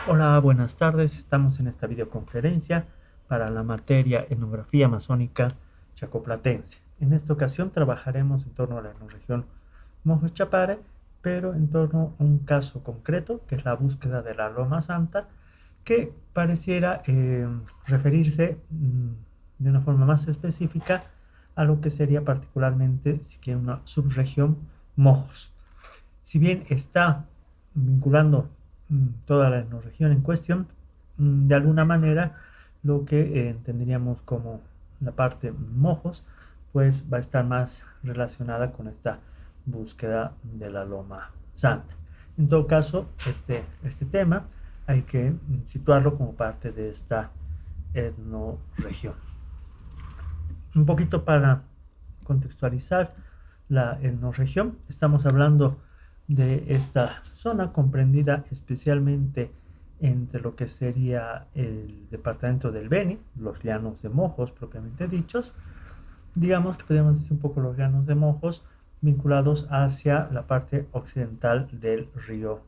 Hola, buenas tardes. Estamos en esta videoconferencia para la materia Etnografía Amazónica Chacoplatense. En esta ocasión trabajaremos en torno a la etnorregión Mojos Chapare, pero en torno a un caso concreto, que es la búsqueda de la Loma Santa, que pareciera referirse de una forma más específica a lo que sería particularmente, si quieren, una subregión Mojos. Si bien está vinculando toda la región en cuestión, de alguna manera lo que entenderíamos como la parte mojos, pues va a estar más relacionada con esta búsqueda de la Loma Santa. En todo caso, este tema hay que situarlo como parte de esta etnorregión. Un poquito para contextualizar la etnorregión, estamos hablando de esta zona comprendida especialmente entre lo que sería el departamento del Beni, los llanos de Mojos propiamente dichos. Digamos que podríamos decir un poco los llanos de Mojos vinculados hacia la parte occidental del río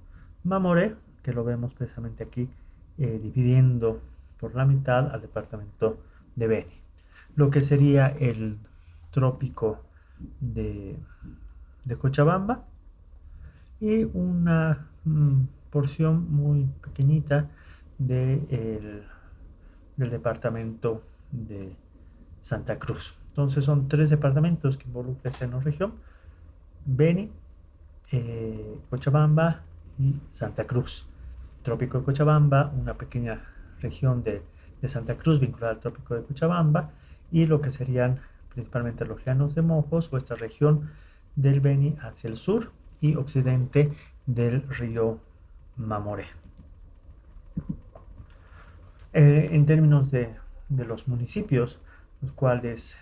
Mamoré, que lo vemos precisamente aquí dividiendo por la mitad al departamento de Beni. Lo que sería el trópico de, de Cochabamba y una porción muy pequeñita del departamento de Santa Cruz. Entonces son tres departamentos que involucra esta región: Beni, Cochabamba y Santa Cruz. Trópico de Cochabamba, una pequeña región de Santa Cruz vinculada al trópico de Cochabamba, y lo que serían principalmente los llanos de Mojos o esta región del Beni hacia el sur y occidente del río Mamoré. En términos de los municipios, los cuales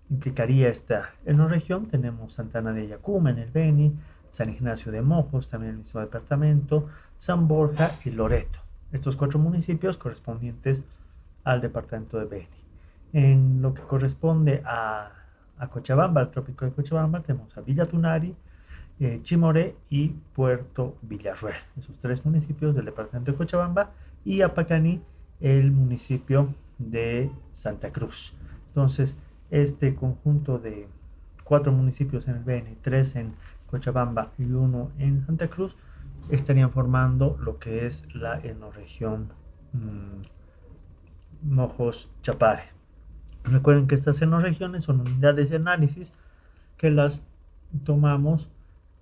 implicaría esta región, tenemos Santana de Yacuma en el Beni, San Ignacio de Mojos, también en el mismo departamento, San Borja y Loreto. Estos cuatro municipios correspondientes al departamento de Beni. En lo que corresponde a Cochabamba, al trópico de Cochabamba, tenemos a Villa Tunari, Chimoré y Puerto Villarruel, esos tres municipios del departamento de Cochabamba, y Apacaní, el municipio de Santa Cruz. Entonces, este conjunto de cuatro municipios en el Beni, tres en Cochabamba y uno en Santa Cruz, estarían formando lo que es la enorregión Mojos Chapare. Recuerden que estas enorregiones son unidades de análisis que las tomamos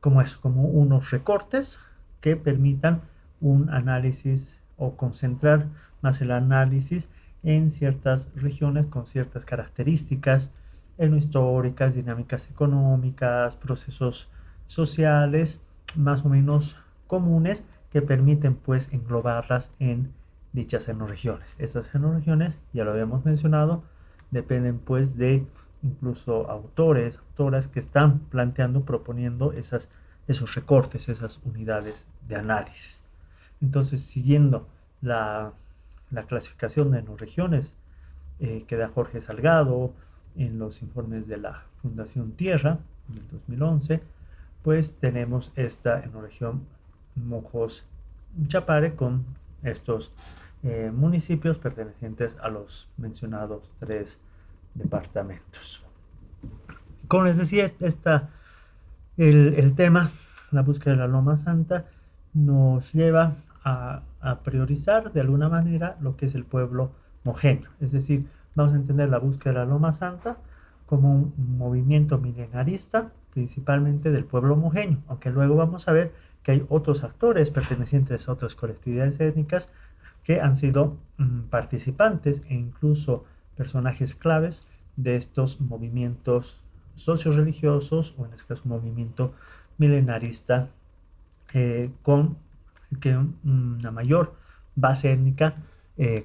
como eso, como unos recortes que permitan un análisis o concentrar más el análisis en ciertas regiones con ciertas características históricas, dinámicas económicas, procesos sociales más o menos comunes que permiten pues englobarlas en dichas enorregiones. Estas enorregiones, ya lo habíamos mencionado, dependen pues de incluso autores, autoras que están planteando, proponiendo esos recortes, esas unidades de análisis. Entonces, siguiendo la clasificación de regiones que da Jorge Salgado en los informes de la Fundación Tierra en el 2011, pues tenemos esta región Mojos Chapare con estos municipios pertenecientes a los mencionados tres departamentos. Como les decía, el tema, la búsqueda de la Loma Santa, nos lleva a priorizar de alguna manera lo que es el pueblo mojeño. Es decir, vamos a entender la búsqueda de la Loma Santa como un movimiento milenarista, principalmente del pueblo mojeño, aunque luego vamos a ver que hay otros actores pertenecientes a otras colectividades étnicas que han sido participantes e incluso personajes claves de estos movimientos socio-religiosos, o en este caso un movimiento milenarista con que una mayor base étnica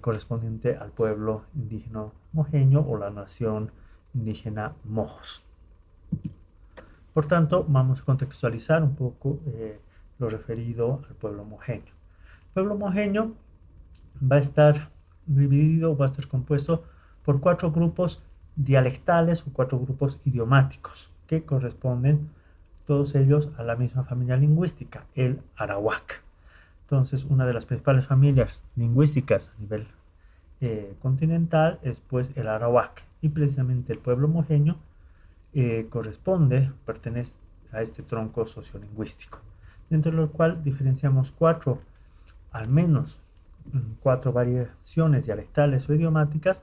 correspondiente al pueblo indígena mojeño o la nación indígena Mojos. Por tanto, vamos a contextualizar un poco lo referido al pueblo mojeño. El pueblo mojeño va a estar dividido, va a estar compuesto por cuatro grupos dialectales o cuatro grupos idiomáticos que corresponden todos ellos a la misma familia lingüística, el arawak. Entonces, una de las principales familias lingüísticas a nivel continental es pues el arawak, y precisamente el pueblo mojeño pertenece a este tronco sociolingüístico, dentro del cual diferenciamos al menos cuatro variaciones dialectales o idiomáticas,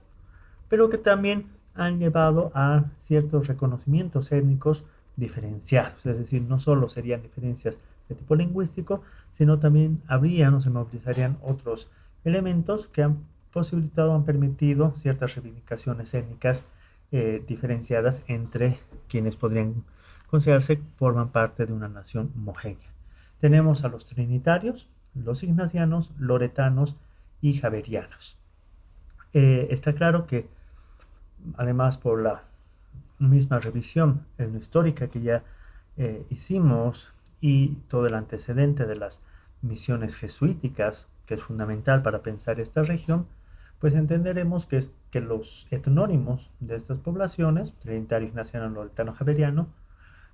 pero que también han llevado a ciertos reconocimientos étnicos diferenciados, es decir, no solo serían diferencias de tipo lingüístico, sino también habrían o se movilizarían otros elementos que han posibilitado, han permitido ciertas reivindicaciones étnicas diferenciadas entre quienes podrían considerarse forman parte de una nación homogénea. Tenemos a los trinitarios, los ignacianos, loretanos y javerianos. Está claro que además por la misma revisión histórica que ya hicimos y todo el antecedente de las misiones jesuíticas, que es fundamental para pensar esta región, pues entenderemos que los etnónimos de estas poblaciones, trinitario, ignaciano, loretano, javeriano,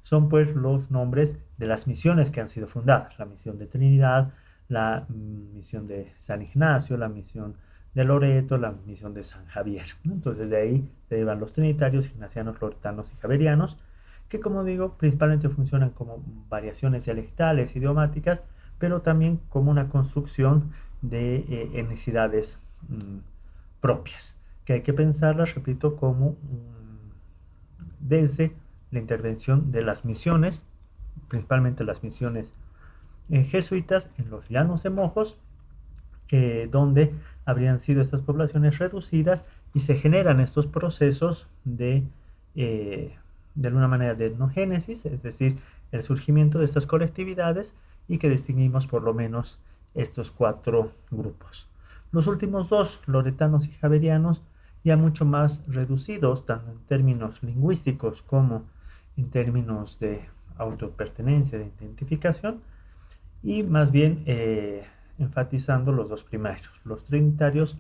son pues los nombres de las misiones que han sido fundadas, la misión de Trinidad, la misión de San Ignacio, la misión de Loreto, la misión de San Javier, ¿no? Entonces de ahí se derivan los trinitarios, ignacianos, loretanos y javerianos, que como digo, principalmente funcionan como variaciones dialectales, idiomáticas, pero también como una construcción de etnicidades propias, que hay que pensarlas, repito, como desde la intervención de las misiones, principalmente las misiones jesuitas en los llanos de Mojos, donde habrían sido estas poblaciones reducidas y se generan estos procesos de alguna manera de etnogénesis, es decir, el surgimiento de estas colectividades, y que distinguimos por lo menos estos cuatro grupos. Los últimos dos, loretanos y javerianos, ya mucho más reducidos, tanto en términos lingüísticos como en términos de autopertenencia, de identificación, y más bien enfatizando los dos primeros, los trinitarios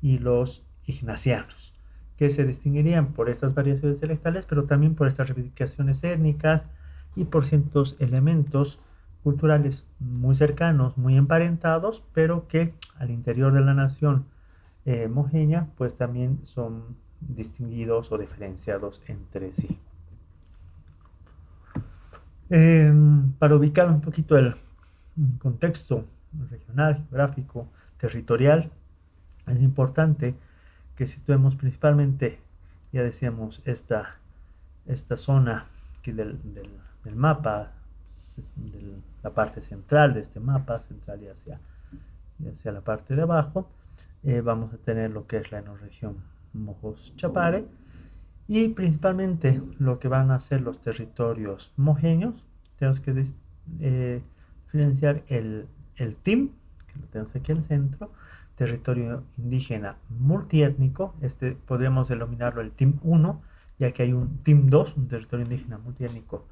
y los ignacianos, que se distinguirían por estas variaciones dialectales, pero también por estas reivindicaciones étnicas y por ciertos elementos culturales muy cercanos, muy emparentados, pero que al interior de la nación mojeña, pues también son distinguidos o diferenciados entre sí. Para ubicar un poquito el contexto regional, geográfico, territorial, es importante que situemos principalmente, ya decíamos, esta zona aquí del mapa, de la parte central de este mapa, central y hacia la parte de abajo. Vamos a tener lo que es la enorregión Mojos-Chapare, y principalmente lo que van a ser los territorios mojeños. Tenemos que diferenciar el TIM, que lo tenemos aquí en el centro, territorio indígena multiétnico. Podríamos denominarlo el TIM 1, ya que hay un TIM 2, un territorio indígena multiétnico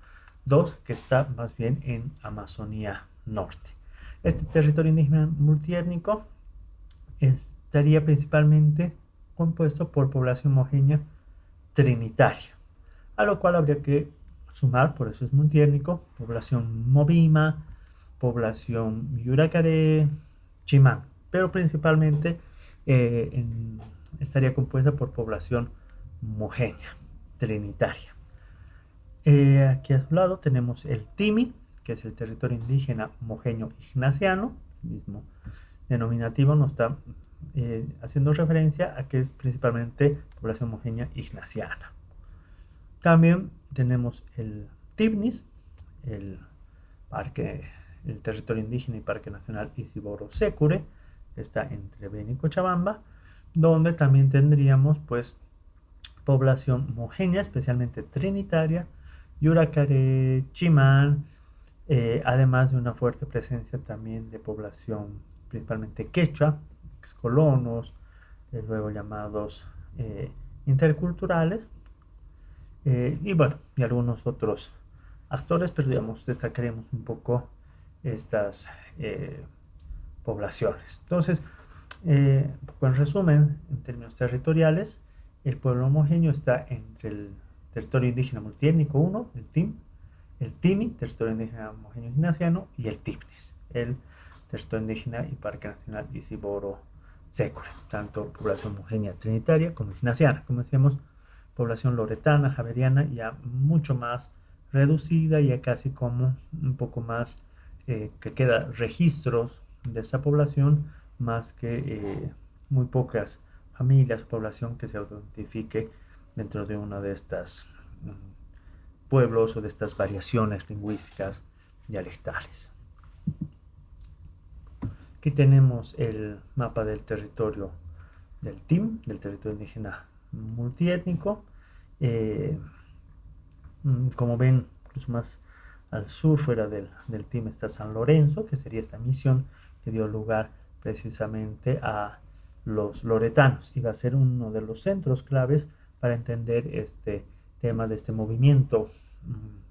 2, que está más bien en Amazonía Norte. Este territorio indígena multiétnico estaría principalmente compuesto por población mojeña trinitaria, a lo cual habría que sumar, por eso es multiétnico, población movima, población yuracaré, chimán, pero principalmente estaría compuesta por población mojeña trinitaria. Aquí a su lado tenemos el TIMI, que es el territorio indígena mojeño ignaciano. El mismo denominativo nos está haciendo referencia a que es principalmente población mojeña ignaciana. También tenemos el TIBNIS, el territorio indígena y Parque Nacional Isiboro-Sécure, que está entre Beni y Cochabamba, donde también tendríamos pues población mojeña, especialmente trinitaria, yuracaré, chimán, además de una fuerte presencia también de población principalmente quechua, excolonos, luego llamados interculturales, y bueno, y algunos otros actores, pero digamos, destacaremos un poco estas poblaciones. Entonces, en resumen, en términos territoriales, el pueblo homogeño está entre el territorio indígena multiétnico 1, el TIM, el TIMI, territorio indígena homogéneo ignaciano, y el TIBNIS, el territorio indígena y Parque Nacional Isiboro-Sécure, tanto población mojeña trinitaria como ignaciana, como decíamos, población loretana, javeriana, ya mucho más reducida, ya casi como un poco más que queda registros de esta población, más que muy pocas familias, población que se identifique dentro de una de estas pueblos o de estas variaciones lingüísticas dialectales. Aquí tenemos el mapa del territorio del TIM, del territorio indígena multiétnico. Como ven, incluso más al sur, fuera del TIM, está San Lorenzo, que sería esta misión que dio lugar precisamente a los loretanos. Y va a ser uno de los centros claves para entender este tema de este movimiento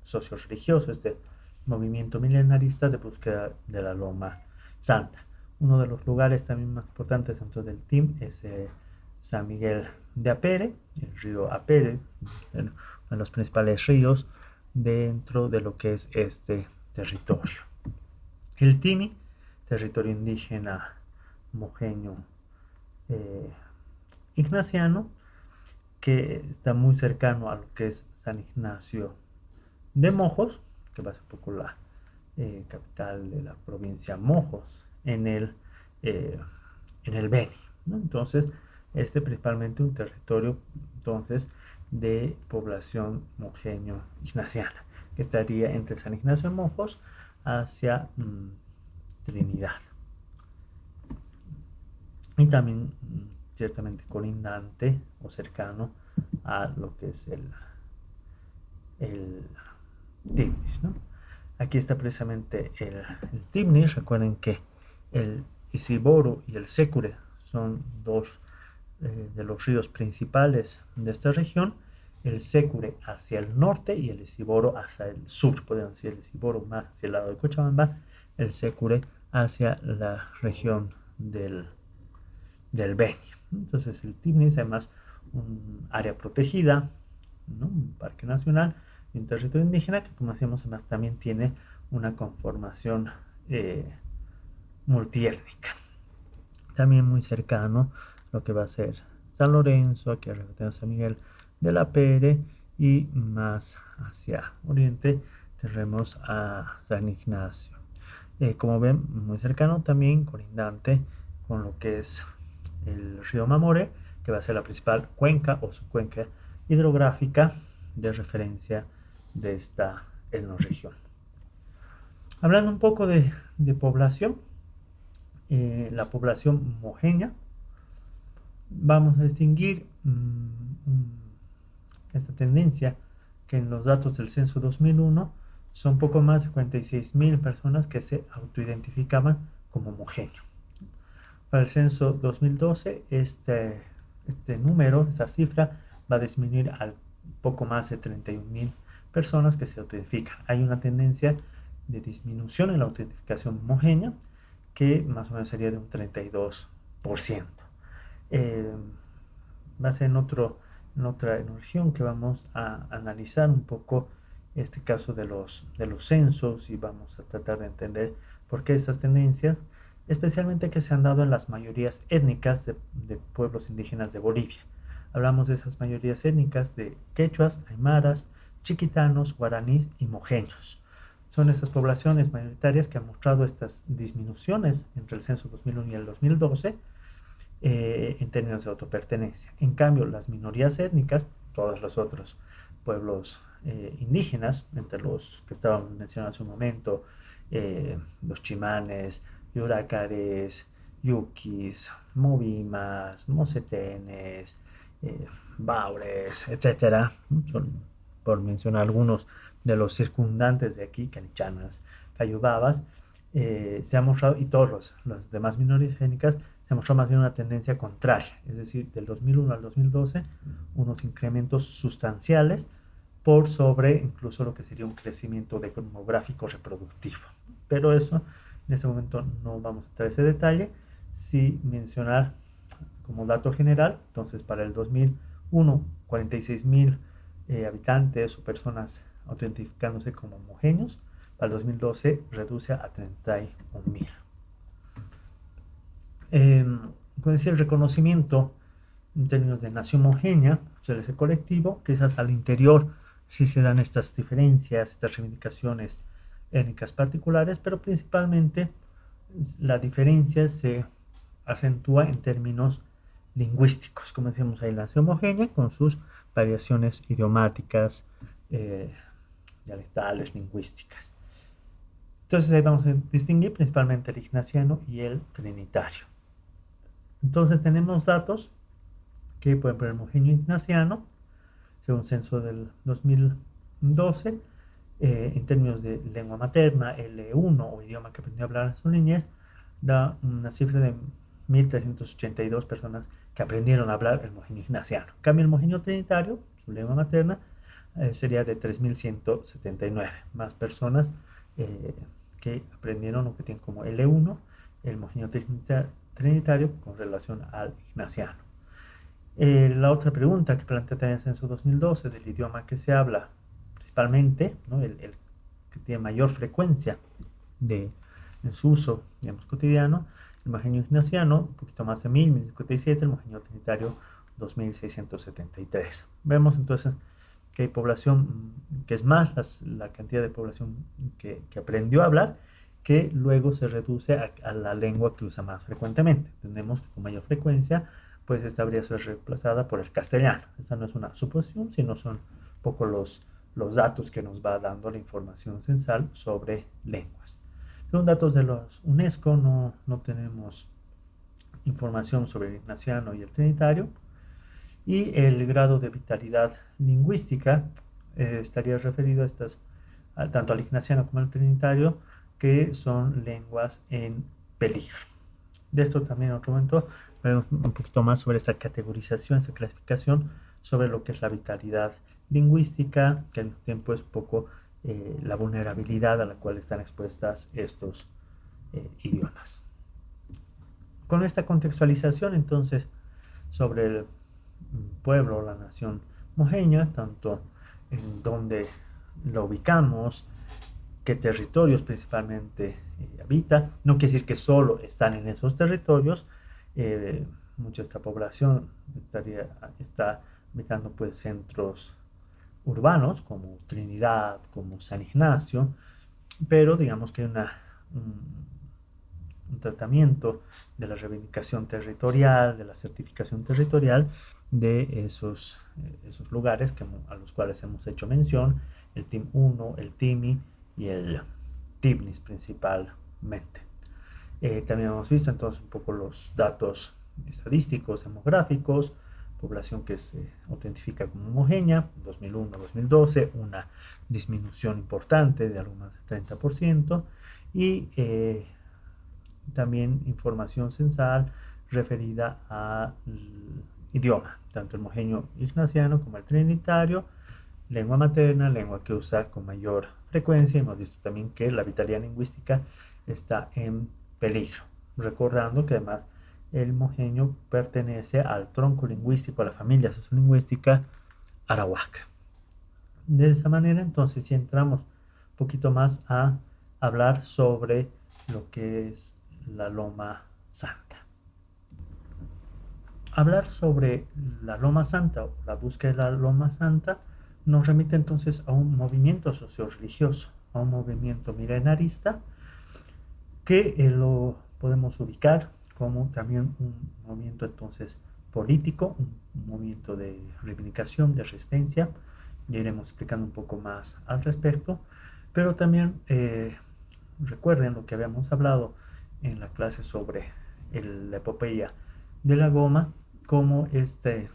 socio-religioso, este movimiento milenarista de búsqueda de la Loma Santa. Uno de los lugares también más importantes dentro del TIM es San Miguel de Apere, el río Apere, uno de los principales ríos dentro de lo que es este territorio. El TIMI, territorio indígena mojeño ignaciano, que está muy cercano a lo que es San Ignacio de Mojos, que va a ser un poco la capital de la provincia Mojos, en el Beni, ¿no? Entonces, principalmente un territorio entonces de población mojeño ignaciana, que estaría entre San Ignacio de Mojos hacia Trinidad. Y también ciertamente colindante o cercano a lo que es el Tigris, ¿no? Aquí está precisamente el Tigris. Recuerden que el Isiboro y el Sécure son dos de los ríos principales de esta región. El Sécure hacia el norte y el Isiboro hacia el sur. Podemos decir el Isiboro más hacia el lado de Cochabamba, el Sécure hacia la región del Beni. Entonces el Tigris, además, un área protegida, ¿no? Un parque nacional y un territorio indígena que, como decíamos, además también tiene una conformación multiétnica. También muy cercano lo que va a ser San Lorenzo, aquí arriba tenemos San Miguel de la Pere, y más hacia oriente tenemos a San Ignacio. Como ven, muy cercano también, colindante con lo que es el río Mamore, que va a ser la principal cuenca o subcuenca hidrográfica de referencia de esta etnorregión. Hablando un poco de población, la población mojeña, vamos a distinguir esta tendencia que en los datos del censo 2001 son poco más de 46.000 personas que se autoidentificaban como mojeño. Para el censo 2012 este número, esta cifra, va a disminuir a poco más de 31.000 personas que se autoidentifican. Hay una tendencia de disminución en la autentificación mojeña, que más o menos sería de un 32%. Va a ser en otra región que vamos a analizar un poco este caso de los censos, y vamos a tratar de entender por qué estas tendencias, especialmente que se han dado en las mayorías étnicas de pueblos indígenas de Bolivia. Hablamos de esas mayorías étnicas de quechuas, aymaras, chiquitanos, guaraníes y mojeños. Son estas poblaciones mayoritarias que han mostrado estas disminuciones entre el censo 2001 y el 2012 en términos de autopertenencia. En cambio, las minorías étnicas, todos los otros pueblos indígenas, entre los que estábamos mencionando hace un momento, los chimanes, yuracares, yuquis, movimas, mocetenes, baures, etc., por mencionar algunos de los circundantes de aquí, canichanas, cayubabas, se ha mostrado, y todos los demás minorías étnicas, se mostró más bien una tendencia contraria, es decir, del 2001 al 2012, unos incrementos sustanciales por sobre incluso lo que sería un crecimiento demográfico reproductivo. Pero eso, en este momento no vamos a entrar a ese detalle, sí mencionar como dato general. Entonces, para el 2001, 46.000 habitantes o personas autentificándose como mojeños. Para el 2012 reduce a 31.000. Puede ser el reconocimiento en términos de nación homogénea, suele ser colectivo, quizás al interior sí se dan estas diferencias, estas reivindicaciones étnicas particulares, pero principalmente la diferencia se acentúa en términos lingüísticos, como decíamos ahí, la nación homogénea con sus variaciones idiomáticas, eh, dialectales, lingüísticas. Entonces ahí vamos a distinguir principalmente el ignaciano y el trinitario. Entonces tenemos datos que, por ejemplo, el mojeño ignaciano, según censo del 2012, en términos de lengua materna, L1 o idioma que aprendió a hablar en su niñez, da una cifra de 1.382 personas que aprendieron a hablar el mojeño ignaciano. En cambio, el mojeño trinitario, su lengua materna, sería de 3.179 más personas que aprendieron o que tienen como L1 el mojeño trinitario con relación al ignaciano. La otra pregunta que plantea también el censo 2012 del idioma que se habla principalmente, ¿no? el que tiene mayor frecuencia en su uso, digamos, cotidiano, el mojeño ignaciano, un poquito más de 1.057, el mojeño trinitario 2.673. Vemos entonces que hay población, que es más la cantidad de población que aprendió a hablar, que luego se reduce a la lengua que usa más frecuentemente. Entendemos que con mayor frecuencia, pues esta habría sido reemplazada por el castellano. Esa no es una suposición, sino son un poco los datos que nos va dando la información censal sobre lenguas. Según datos de los UNESCO, no tenemos información sobre el ignaciano y el trinitario. Y el grado de vitalidad lingüística estaría referido tanto al ignaciano como al trinitario, que son lenguas en peligro. De esto también en otro momento veremos un poquito más sobre esta categorización, esta clasificación sobre lo que es la vitalidad lingüística, que al mismo tiempo es un poco la vulnerabilidad a la cual están expuestas estos idiomas. Con esta contextualización, entonces, sobre el pueblo o la nación mojeña, tanto en donde lo ubicamos, qué territorios principalmente habita. No quiere decir que solo están en esos territorios, mucha de esta población está habitando pues centros urbanos como Trinidad, como San Ignacio, pero digamos que hay un tratamiento de la reivindicación territorial, de la certificación territorial de esos lugares a los cuales hemos hecho mención, el TIM 1, el TIMI y el TIBNIS principalmente. También hemos visto entonces un poco los datos estadísticos, demográficos, población que se autentifica como homogénea, 2001-2012, una disminución importante de algo más del 30%, y también información censal referida al idioma, tanto el mojeño ignaciano como el trinitario, lengua materna, lengua que usa con mayor frecuencia. Hemos visto también que la vitalidad lingüística está en peligro, recordando que además el mojeño pertenece al tronco lingüístico, a la familia sociolingüística arawak. De esa manera, entonces, si entramos un poquito más a hablar sobre lo que es la Loma Santa. Hablar sobre la Loma Santa o la búsqueda de la Loma Santa nos remite entonces a un movimiento socio-religioso, a un movimiento milenarista que lo podemos ubicar como también un movimiento entonces político, un movimiento de reivindicación, de resistencia. Ya iremos explicando un poco más al respecto, pero también recuerden lo que habíamos hablado en la clase sobre la epopeya de la goma, como este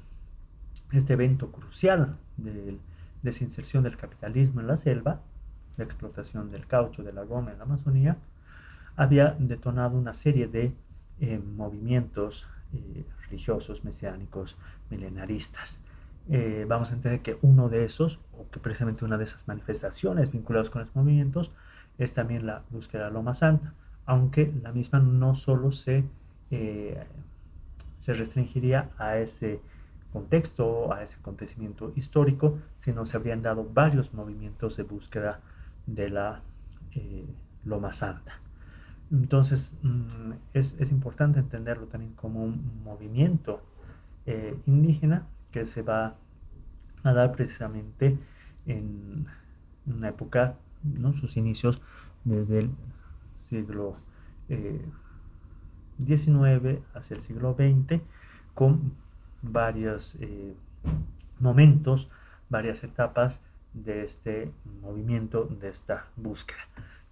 evento crucial de desinserción del capitalismo en la selva, la explotación del caucho, de la goma en la Amazonía, había detonado una serie de movimientos religiosos, mesiánicos, milenaristas. Vamos a entender que uno de esos, o que precisamente una de esas manifestaciones vinculadas con los movimientos, es también la búsqueda de la Loma Santa, aunque la misma no solo se restringiría a ese contexto, a ese acontecimiento histórico, sino se habrían dado varios movimientos de búsqueda de la Loma Santa. Entonces, es importante entenderlo también como un movimiento indígena que se va a dar precisamente en una época, ¿no? Sus inicios desde el siglo XIX hacia el siglo XX, con varios momentos, varias etapas de este movimiento, de esta búsqueda.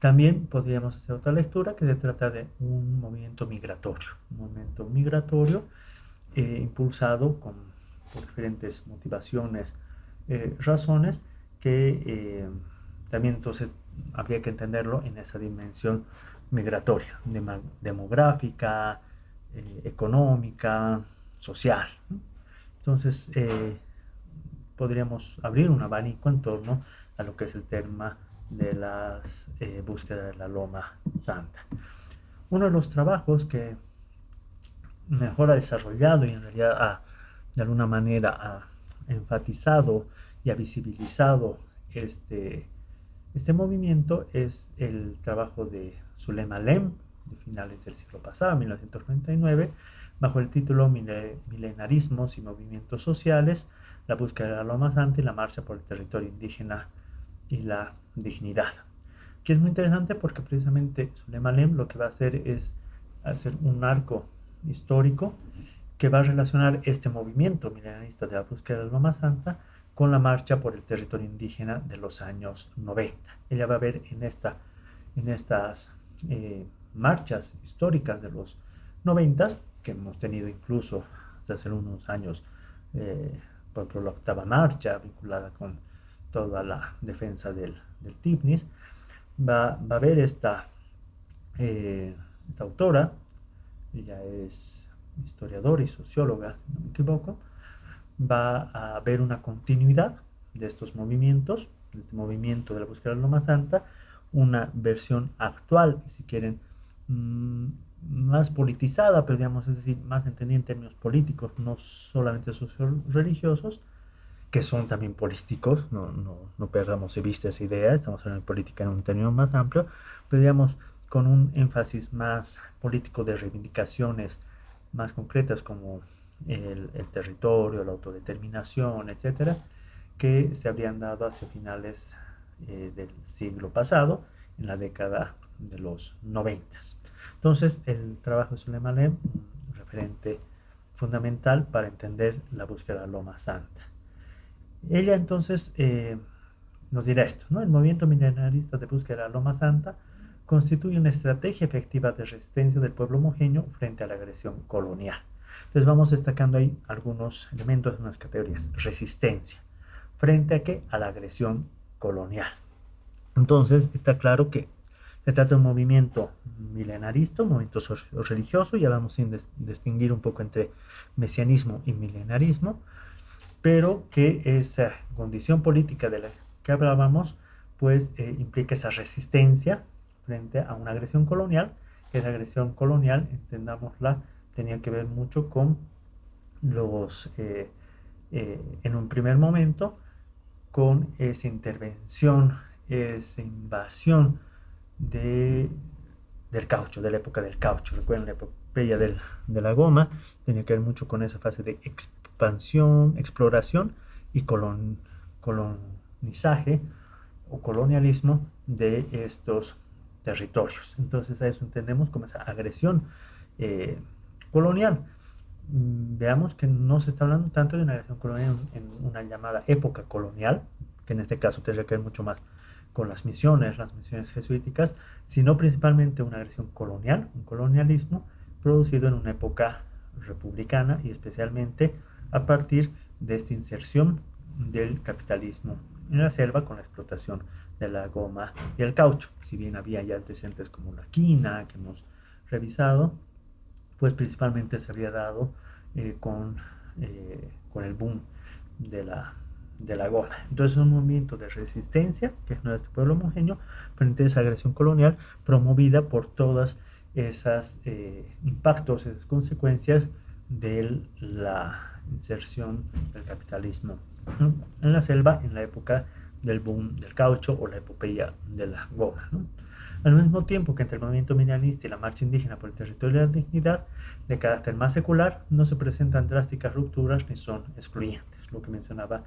También podríamos hacer otra lectura que se trata de un movimiento migratorio impulsado por diferentes motivaciones, razones que también entonces habría que entenderlo en esa dimensión migratoria, demográfica, económica, social. Entonces, podríamos abrir un abanico en torno a lo que es el tema de las búsquedas de la Loma Santa. Uno de los trabajos que mejor ha desarrollado y en realidad de alguna manera ha enfatizado y ha visibilizado este movimiento es el trabajo de Zulema Alem, de finales del siglo pasado, 1999, bajo el título Milenarismos y movimientos sociales, la búsqueda de la Loma Santa y la marcha por el territorio indígena y la dignidad. Que es muy interesante porque precisamente Zulema Alem lo que va a hacer es hacer un arco histórico que va a relacionar este movimiento milenarista de la búsqueda de la Loma Santa con la marcha por el territorio indígena de los años 90. Ella va a ver en estas marchas históricas de los 90, que hemos tenido incluso hasta hace unos años, por ejemplo, la octava marcha vinculada con toda la defensa del TIPNIS, va a ver esta autora. Ella es historiadora y socióloga, si no me equivoco, va a haber una continuidad de estos movimientos, de este movimiento de la búsqueda de la Loma Santa, una versión actual, si quieren, más politizada, pero digamos, es decir, más entendida en términos políticos, no solamente socio-religiosos, que son también políticos, no perdamos de vista esa idea, estamos hablando de política en un término más amplio, pero digamos, con un énfasis más político de reivindicaciones más concretas como el territorio, la autodeterminación, etcétera, que se habrían dado hacia finales del siglo pasado, en la década de los 90. Entonces, el trabajo de Zulema Alem, un referente fundamental para entender la búsqueda de la Loma Santa. Ella entonces nos dirá esto, ¿no? El movimiento milenarista de búsqueda de la Loma Santa constituye una estrategia efectiva de resistencia del pueblo mojeño frente a la agresión colonial. Entonces vamos destacando ahí algunos elementos, unas categorías. Resistencia. ¿Frente a qué? A la agresión colonial. Entonces está claro que se trata de un movimiento milenarista, un movimiento religioso, ya vamos a distinguir un poco entre mesianismo y milenarismo, pero que esa condición política de la que hablábamos, pues implica esa resistencia frente a una agresión colonial. Esa agresión colonial, entendámosla, tenía que ver mucho con en un primer momento, con esa intervención, esa invasión del caucho, de la época del caucho. Recuerden la epopeya de la goma, tenía que ver mucho con esa fase de expansión, exploración y colonizaje o colonialismo de estos territorios. Entonces a eso entendemos como esa agresión colonial. Veamos que no se está hablando tanto de una agresión colonial en una llamada época colonial, que en este caso tendría que ver mucho más con las misiones jesuíticas, sino principalmente una agresión colonial, un colonialismo producido en una época republicana y especialmente a partir de esta inserción del capitalismo en la selva con la explotación de la goma y el caucho. Si bien había ya antecedentes como la quina que hemos revisado, pues principalmente se había dado con el boom de la goma. Entonces es un movimiento de resistencia que es nuestro pueblo mojeño frente a esa agresión colonial promovida por todas esas impactos, esas consecuencias de la inserción del capitalismo en la selva en la época del boom del caucho o la epopeya de la goma, ¿no? Al mismo tiempo que entre el movimiento medianista y la marcha indígena por el territorio de la dignidad, de carácter más secular, no se presentan drásticas rupturas ni son excluyentes, lo que mencionaba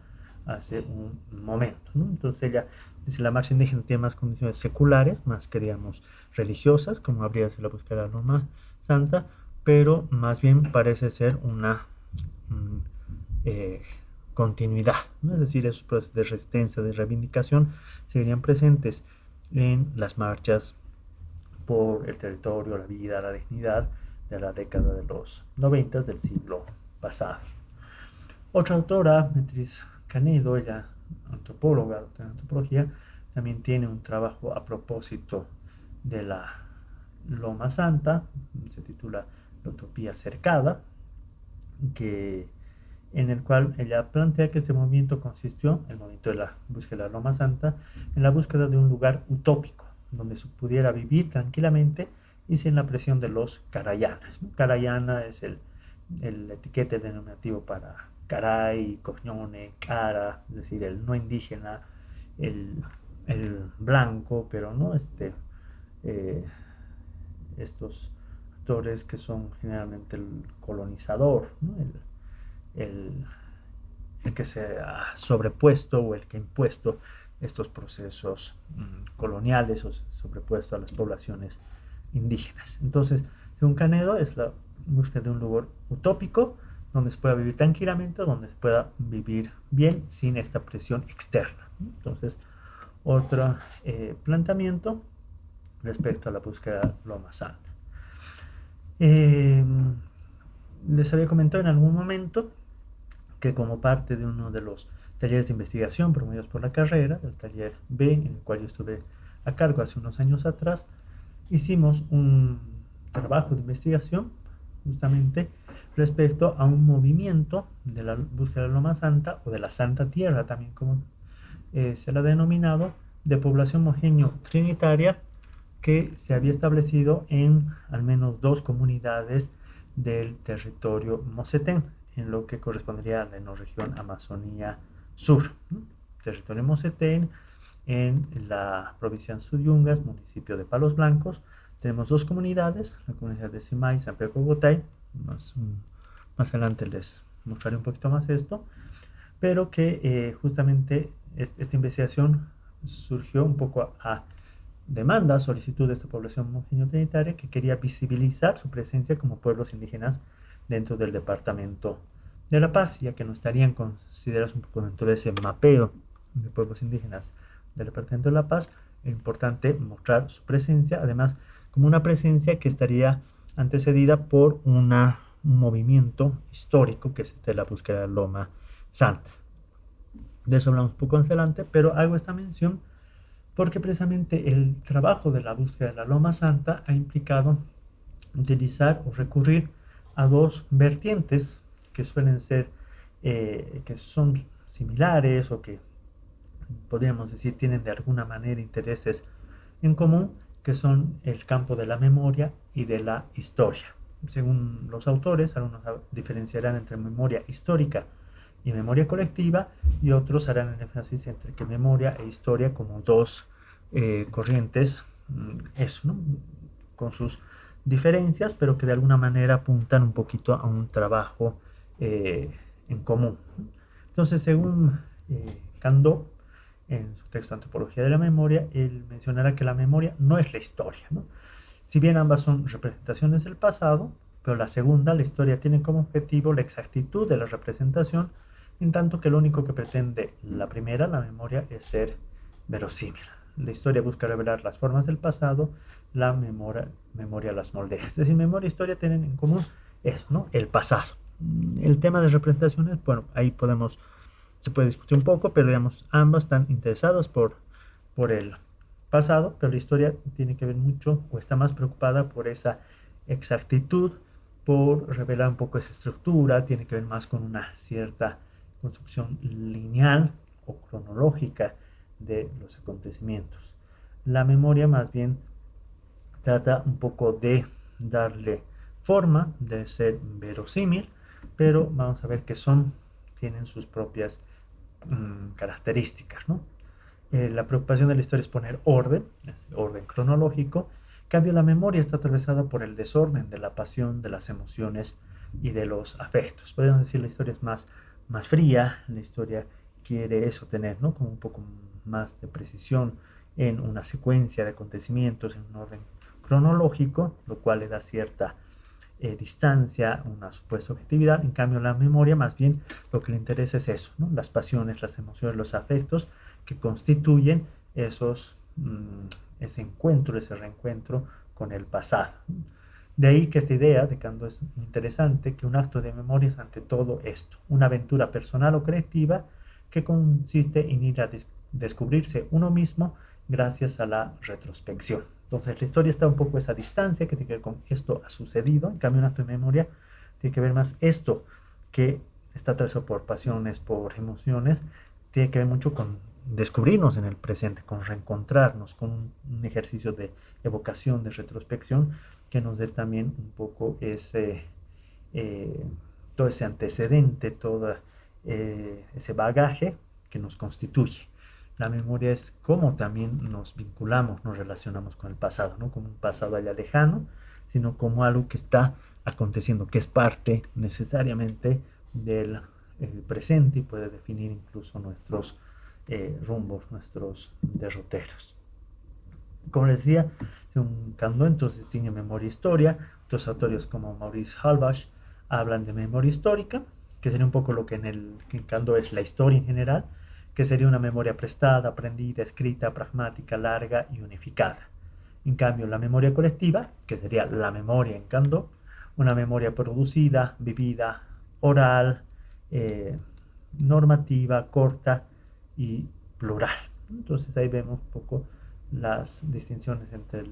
hace un momento, ¿no? Entonces ella dice la marcha indígena tiene más condiciones seculares, más que digamos religiosas, como habría sido la búsqueda de la norma santa, pero más bien parece ser una mm, eh, continuidad, ¿no? Es decir, esos procesos de resistencia, de reivindicación, seguirían presentes en las marchas por el territorio, la vida, la dignidad de la década de los 90 del siglo pasado. Otra autora, Beatriz Canedo, ella antropóloga, doctora en antropología, también tiene un trabajo a propósito de la Loma Santa, se titula La utopía cercada, que, en el cual ella plantea que este movimiento consistió, el movimiento de la búsqueda de la Loma Santa, en la búsqueda de un lugar utópico, donde se pudiera vivir tranquilamente y sin la presión de los carayanas, ¿no? Carayana es el etiquete denominativo para caray, coñone, cara, es decir, el no indígena, el, el blanco, pero no eh, estos actores que son generalmente el colonizador, ¿no? El, el que se ha sobrepuesto o el que ha impuesto estos procesos coloniales o sobrepuesto a las poblaciones indígenas. Entonces, según Canedo, es la búsqueda de un lugar utópico donde se pueda vivir tranquilamente, donde se pueda vivir bien sin esta presión externa. Entonces, otro planteamiento respecto a la búsqueda de Loma Santa. Les había comentado en algún momento que como parte de uno de los talleres de investigación promovidos por la carrera, el taller B, en el cual yo estuve a cargo hace unos años atrás, hicimos un trabajo de investigación justamente respecto a un movimiento de la búsqueda de la Loma Santa o de la Santa Tierra, también como se la ha denominado, de población mojeño trinitaria que se había establecido en al menos dos comunidades del territorio mosetén, en lo que correspondería a la ecorregión Amazonía Sur, ¿no? Territorio mosetén en la provincia de Anzoyungas, municipio de Palos Blancos. Tenemos dos comunidades, la comunidad de Simay y San Pedro Cogotay, más adelante les mostraré un poquito más esto, pero que justamente esta investigación surgió un poco a demanda, solicitud de esta población mojeño trinitaria que quería visibilizar su presencia como pueblos indígenas dentro del departamento de La Paz, ya que no estarían considerados un poco dentro de ese mapeo de pueblos indígenas del departamento de La Paz. Es importante mostrar su presencia, además como una presencia que estaría antecedida por un movimiento histórico que es la búsqueda de Loma Santa. De eso hablamos un poco más adelante, pero hago esta mención porque precisamente el trabajo de la búsqueda de la Loma Santa ha implicado utilizar o recurrir a dos vertientes que suelen ser, que son similares o que podríamos decir tienen de alguna manera intereses en común, que son el campo de la memoria y de la historia. Según los autores, algunos diferenciarán entre memoria histórica y memoria colectiva, y otros harán el énfasis entre que memoria e historia como dos corrientes, eso, ¿no? Con sus diferencias, pero que de alguna manera apuntan un poquito a un trabajo en común. Entonces, según Candó, en su texto Antropología de la Memoria, él mencionará que la memoria no es la historia, ¿no? Si bien ambas son representaciones del pasado, pero la segunda, la historia, tiene como objetivo la exactitud de la representación, en tanto que lo único que pretende la primera, la memoria, es ser verosímil. La historia busca revelar las formas del pasado, la memoria las moldea. Es decir, memoria e historia tienen en común eso, ¿no? El pasado. El tema de representaciones, bueno, ahí se puede discutir un poco, pero digamos, ambas están interesadas por el pasado, pero la historia tiene que ver mucho o está más preocupada por esa exactitud, por revelar un poco esa estructura, tiene que ver más con una cierta construcción lineal o cronológica de los acontecimientos. La memoria más bien trata un poco de darle forma, de ser verosímil, pero vamos a ver que tienen sus propias características, ¿no? La preocupación de la historia es poner orden, es orden cronológico. En cambio, la memoria está atravesada por el desorden de la pasión, de las emociones y de los afectos. Podemos decir la historia es más fría, la historia quiere eso tener, ¿no? Como un poco más de precisión en una secuencia de acontecimientos, en un orden cronológico, lo cual le da cierta distancia, una supuesta objetividad. En cambio, la memoria más bien lo que le interesa es eso, ¿no? Las pasiones, las emociones, los afectos que constituyen ese encuentro, ese reencuentro con el pasado. De ahí que esta idea de Kando es interesante, que un acto de memoria es ante todo esto, una aventura personal o colectiva que consiste en ir a descubrirse uno mismo gracias a la retrospección. Entonces la historia está un poco a esa distancia que tiene que ver con esto ha sucedido. En cambio un acto de memoria tiene que ver más esto que está atravesado por pasiones, por emociones, tiene que ver mucho con descubrirnos en el presente, con reencontrarnos, con un ejercicio de evocación, de retrospección, que nos dé también un poco todo ese antecedente, todo ese bagaje que nos constituye. La memoria es cómo también nos vinculamos, nos relacionamos con el pasado, no como un pasado allá lejano, sino como algo que está aconteciendo, que es parte necesariamente del presente y puede definir incluso nuestros rumbos, nuestros derroteros. Como les decía, un Kando entonces distingue memoria e historia. Otros autores como Maurice Halbach hablan de memoria histórica, que sería un poco lo que en Kando es la historia en general, que sería una memoria prestada, aprendida, escrita, pragmática, larga y unificada. En cambio, la memoria colectiva, que sería la memoria en Kando, una memoria producida, vivida, oral, normativa, corta y plural. Entonces ahí vemos un poco las distinciones entre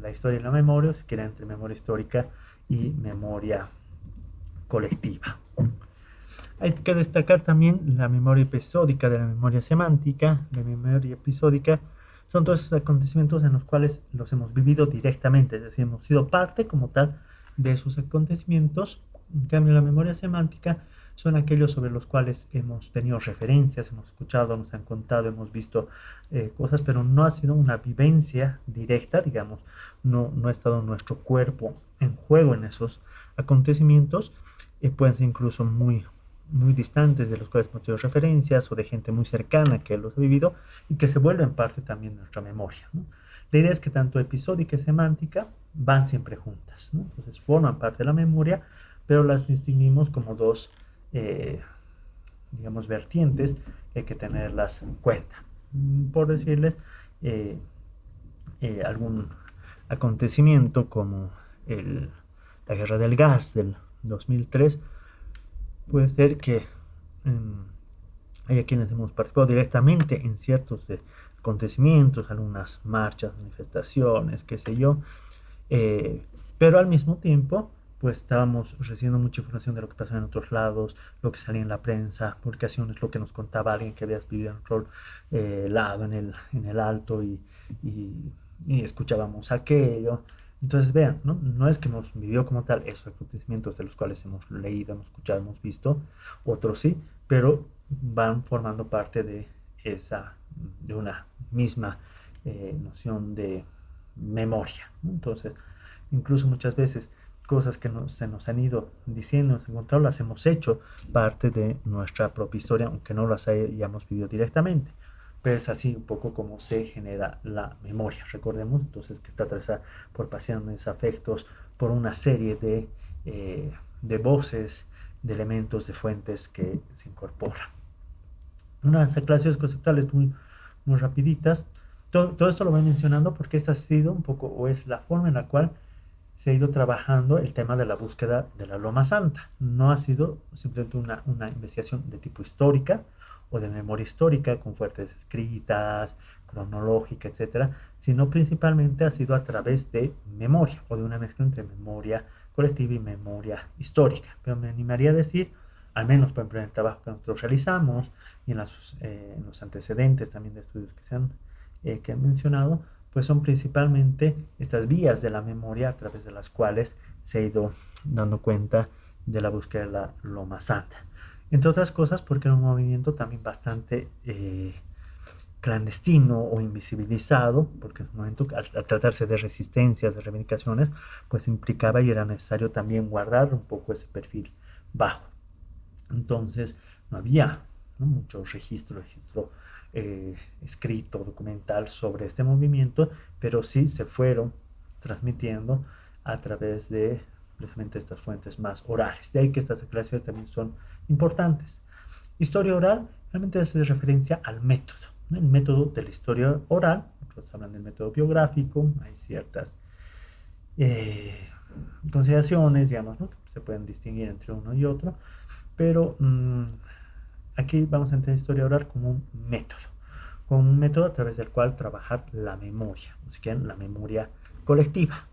la historia y la memoria, o si quieren entre memoria histórica y memoria colectiva. Hay que destacar también la memoria episódica de la memoria semántica. La memoria episódica son todos esos acontecimientos en los cuales los hemos vivido directamente, es decir, hemos sido parte como tal de esos acontecimientos. En cambio, la memoria semántica son aquellos sobre los cuales hemos tenido referencias, hemos escuchado, nos han contado, hemos visto cosas, pero no ha sido una vivencia directa, digamos, no ha estado nuestro cuerpo en juego en esos acontecimientos, pueden ser incluso muy distantes de los cuales hemos tenido referencias o de gente muy cercana que los ha vivido y que se vuelven parte también de nuestra memoria, ¿no? La idea es que tanto episódica y semántica van siempre juntas, ¿no? Entonces forman parte de la memoria, pero las distinguimos como dos digamos, vertientes que hay que tenerlas en cuenta. Por decirles, algún acontecimiento como la guerra del gas del 2003, puede ser que haya quienes hemos participado directamente en ciertos acontecimientos, algunas marchas, manifestaciones, qué sé yo, pero al mismo tiempo pues estábamos recibiendo mucha información de lo que pasaba en otros lados, lo que salía en la prensa, publicaciones, lo que nos contaba alguien que había vivido en otro lado, en el alto, y escuchábamos aquello. Entonces vean, no es que hemos vivido como tal esos acontecimientos de los cuales hemos leído, hemos escuchado, hemos visto, otros sí, pero van formando parte de una misma noción de memoria, ¿no? Entonces, incluso muchas veces cosas que se nos han ido diciendo, nos encontrado, las hemos hecho parte de nuestra propia historia, aunque no las hayamos vivido directamente. Pero es así un poco como se genera la memoria. Recordemos entonces que está atravesada por pasiones, afectos, por una serie de voces, de elementos, de fuentes que se incorporan. Unas aclaraciones conceptuales muy rapiditas. Todo esto lo voy mencionando porque esta ha sido un poco, o es la forma en la cual se ha ido trabajando el tema de la búsqueda de la Loma Santa. No ha sido simplemente una investigación de tipo histórica o de memoria histórica con fuentes escritas, cronológica, etcétera, sino principalmente ha sido a través de memoria o de una mezcla entre memoria colectiva y memoria histórica. Pero me animaría a decir, al menos por ejemplo en el trabajo que nosotros realizamos y en los antecedentes también de estudios que he mencionado, pues son principalmente estas vías de la memoria a través de las cuales se ha ido dando cuenta de la búsqueda de la Loma Santa. Entre otras cosas porque era un movimiento también bastante clandestino o invisibilizado, porque en un momento, al tratarse de resistencias, de reivindicaciones, pues implicaba y era necesario también guardar un poco ese perfil bajo. Entonces, no había, ¿no?, mucho registro escrito, documental sobre este movimiento, pero sí se fueron transmitiendo a través de precisamente estas fuentes más orales. De ahí que estas aclaraciones también son importantes. Historia oral realmente hace referencia al método, ¿no?, el método de la historia oral. Otros hablan del método biográfico, hay ciertas eh, consideraciones, digamos, ¿no?, que se pueden distinguir entre uno y otro, pero aquí vamos a entender historia oral como un método a través del cual trabajar la memoria, o sea, la memoria colectiva,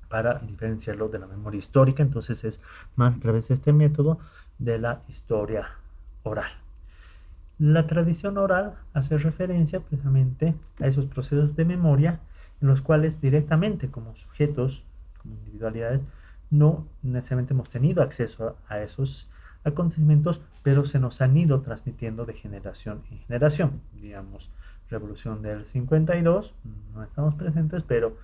para diferenciarlo de la memoria histórica. Entonces es más a través de este método de la historia oral. La tradición oral hace referencia precisamente a esos procesos de memoria en los cuales directamente como sujetos, como individualidades, no necesariamente hemos tenido acceso a esos acontecimientos, pero se nos han ido transmitiendo de generación en generación. Digamos, Revolución del 52, no estamos presentes, pero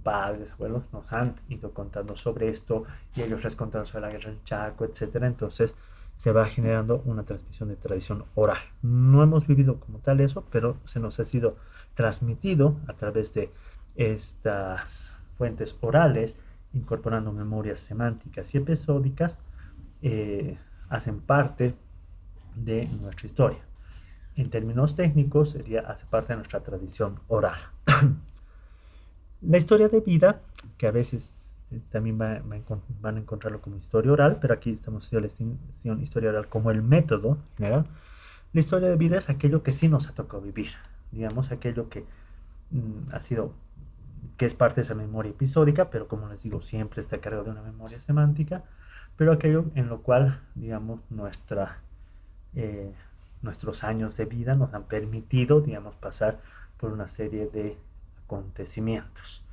padres, abuelos nos han ido contando sobre esto y ellos les contaron sobre la guerra del Chaco, etcétera. Entonces se va generando una transmisión de tradición oral. No hemos vivido como tal eso, pero se nos ha sido transmitido a través de estas fuentes orales, incorporando memorias semánticas y episódicas, hacen parte de nuestra historia. En términos técnicos, hace parte de nuestra tradición oral. La historia de vida, que a veces también van a encontrarlo como historia oral, pero aquí estamos haciendo la distinción historia oral como el método general. La historia de vida es aquello que sí nos ha tocado vivir, digamos, aquello que ha sido, que es parte de esa memoria episódica, pero como les digo, siempre está cargado de una memoria semántica, pero aquello en lo cual, digamos, nuestros años de vida nos han permitido, digamos, pasar por una serie de acontecimientos.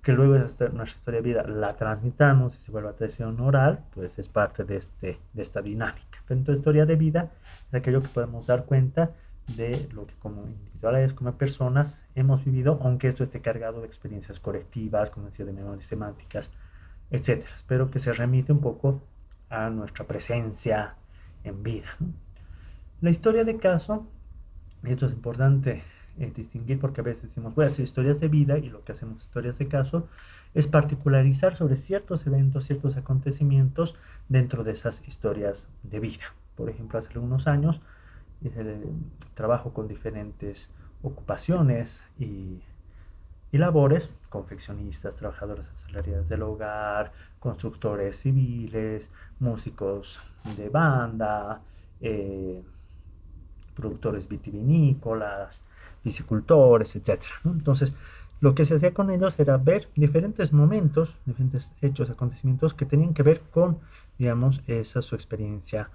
Que luego nuestra historia de vida la transmitamos y se vuelva a tradición oral, pues es parte de esta dinámica. Pero entonces, historia de vida es aquello que podemos dar cuenta de lo que como individuales, como personas hemos vivido, aunque esto esté cargado de experiencias colectivas, como decía, de memorias semánticas, etcétera. Espero que se remite un poco a nuestra presencia en vida, ¿no? La historia de caso, esto es importante distinguir, porque a veces decimos voy a hacer historias de vida, y lo que hacemos historias de caso es particularizar sobre ciertos eventos, ciertos acontecimientos dentro de esas historias de vida. Por ejemplo, hace algunos años trabajo con diferentes ocupaciones y labores: confeccionistas, trabajadoras asalariadas del hogar, constructores civiles, músicos de banda, productores vitivinícolas, piscicultores, etcétera, ¿no? Entonces, lo que se hacía con ellos era ver diferentes momentos, diferentes hechos, acontecimientos que tenían que ver con, digamos, esa su experiencia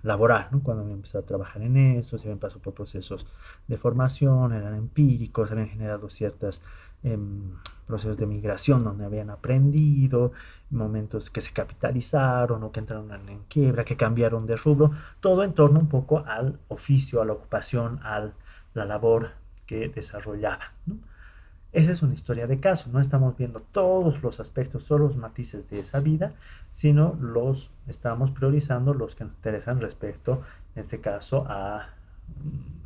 laboral, ¿no? Cuando habían empezado a trabajar en esto, se habían pasado por procesos de formación, eran empíricos, habían generado ciertos procesos de migración donde habían aprendido, momentos que se capitalizaron o que entraron en quiebra, que cambiaron de rubro, todo en torno un poco al oficio, a la ocupación, a la labor que desarrollaba, ¿no? Esa es una historia de caso. No estamos viendo todos los aspectos, todos los matices de esa vida, sino estamos priorizando los que nos interesan respecto, en este caso, a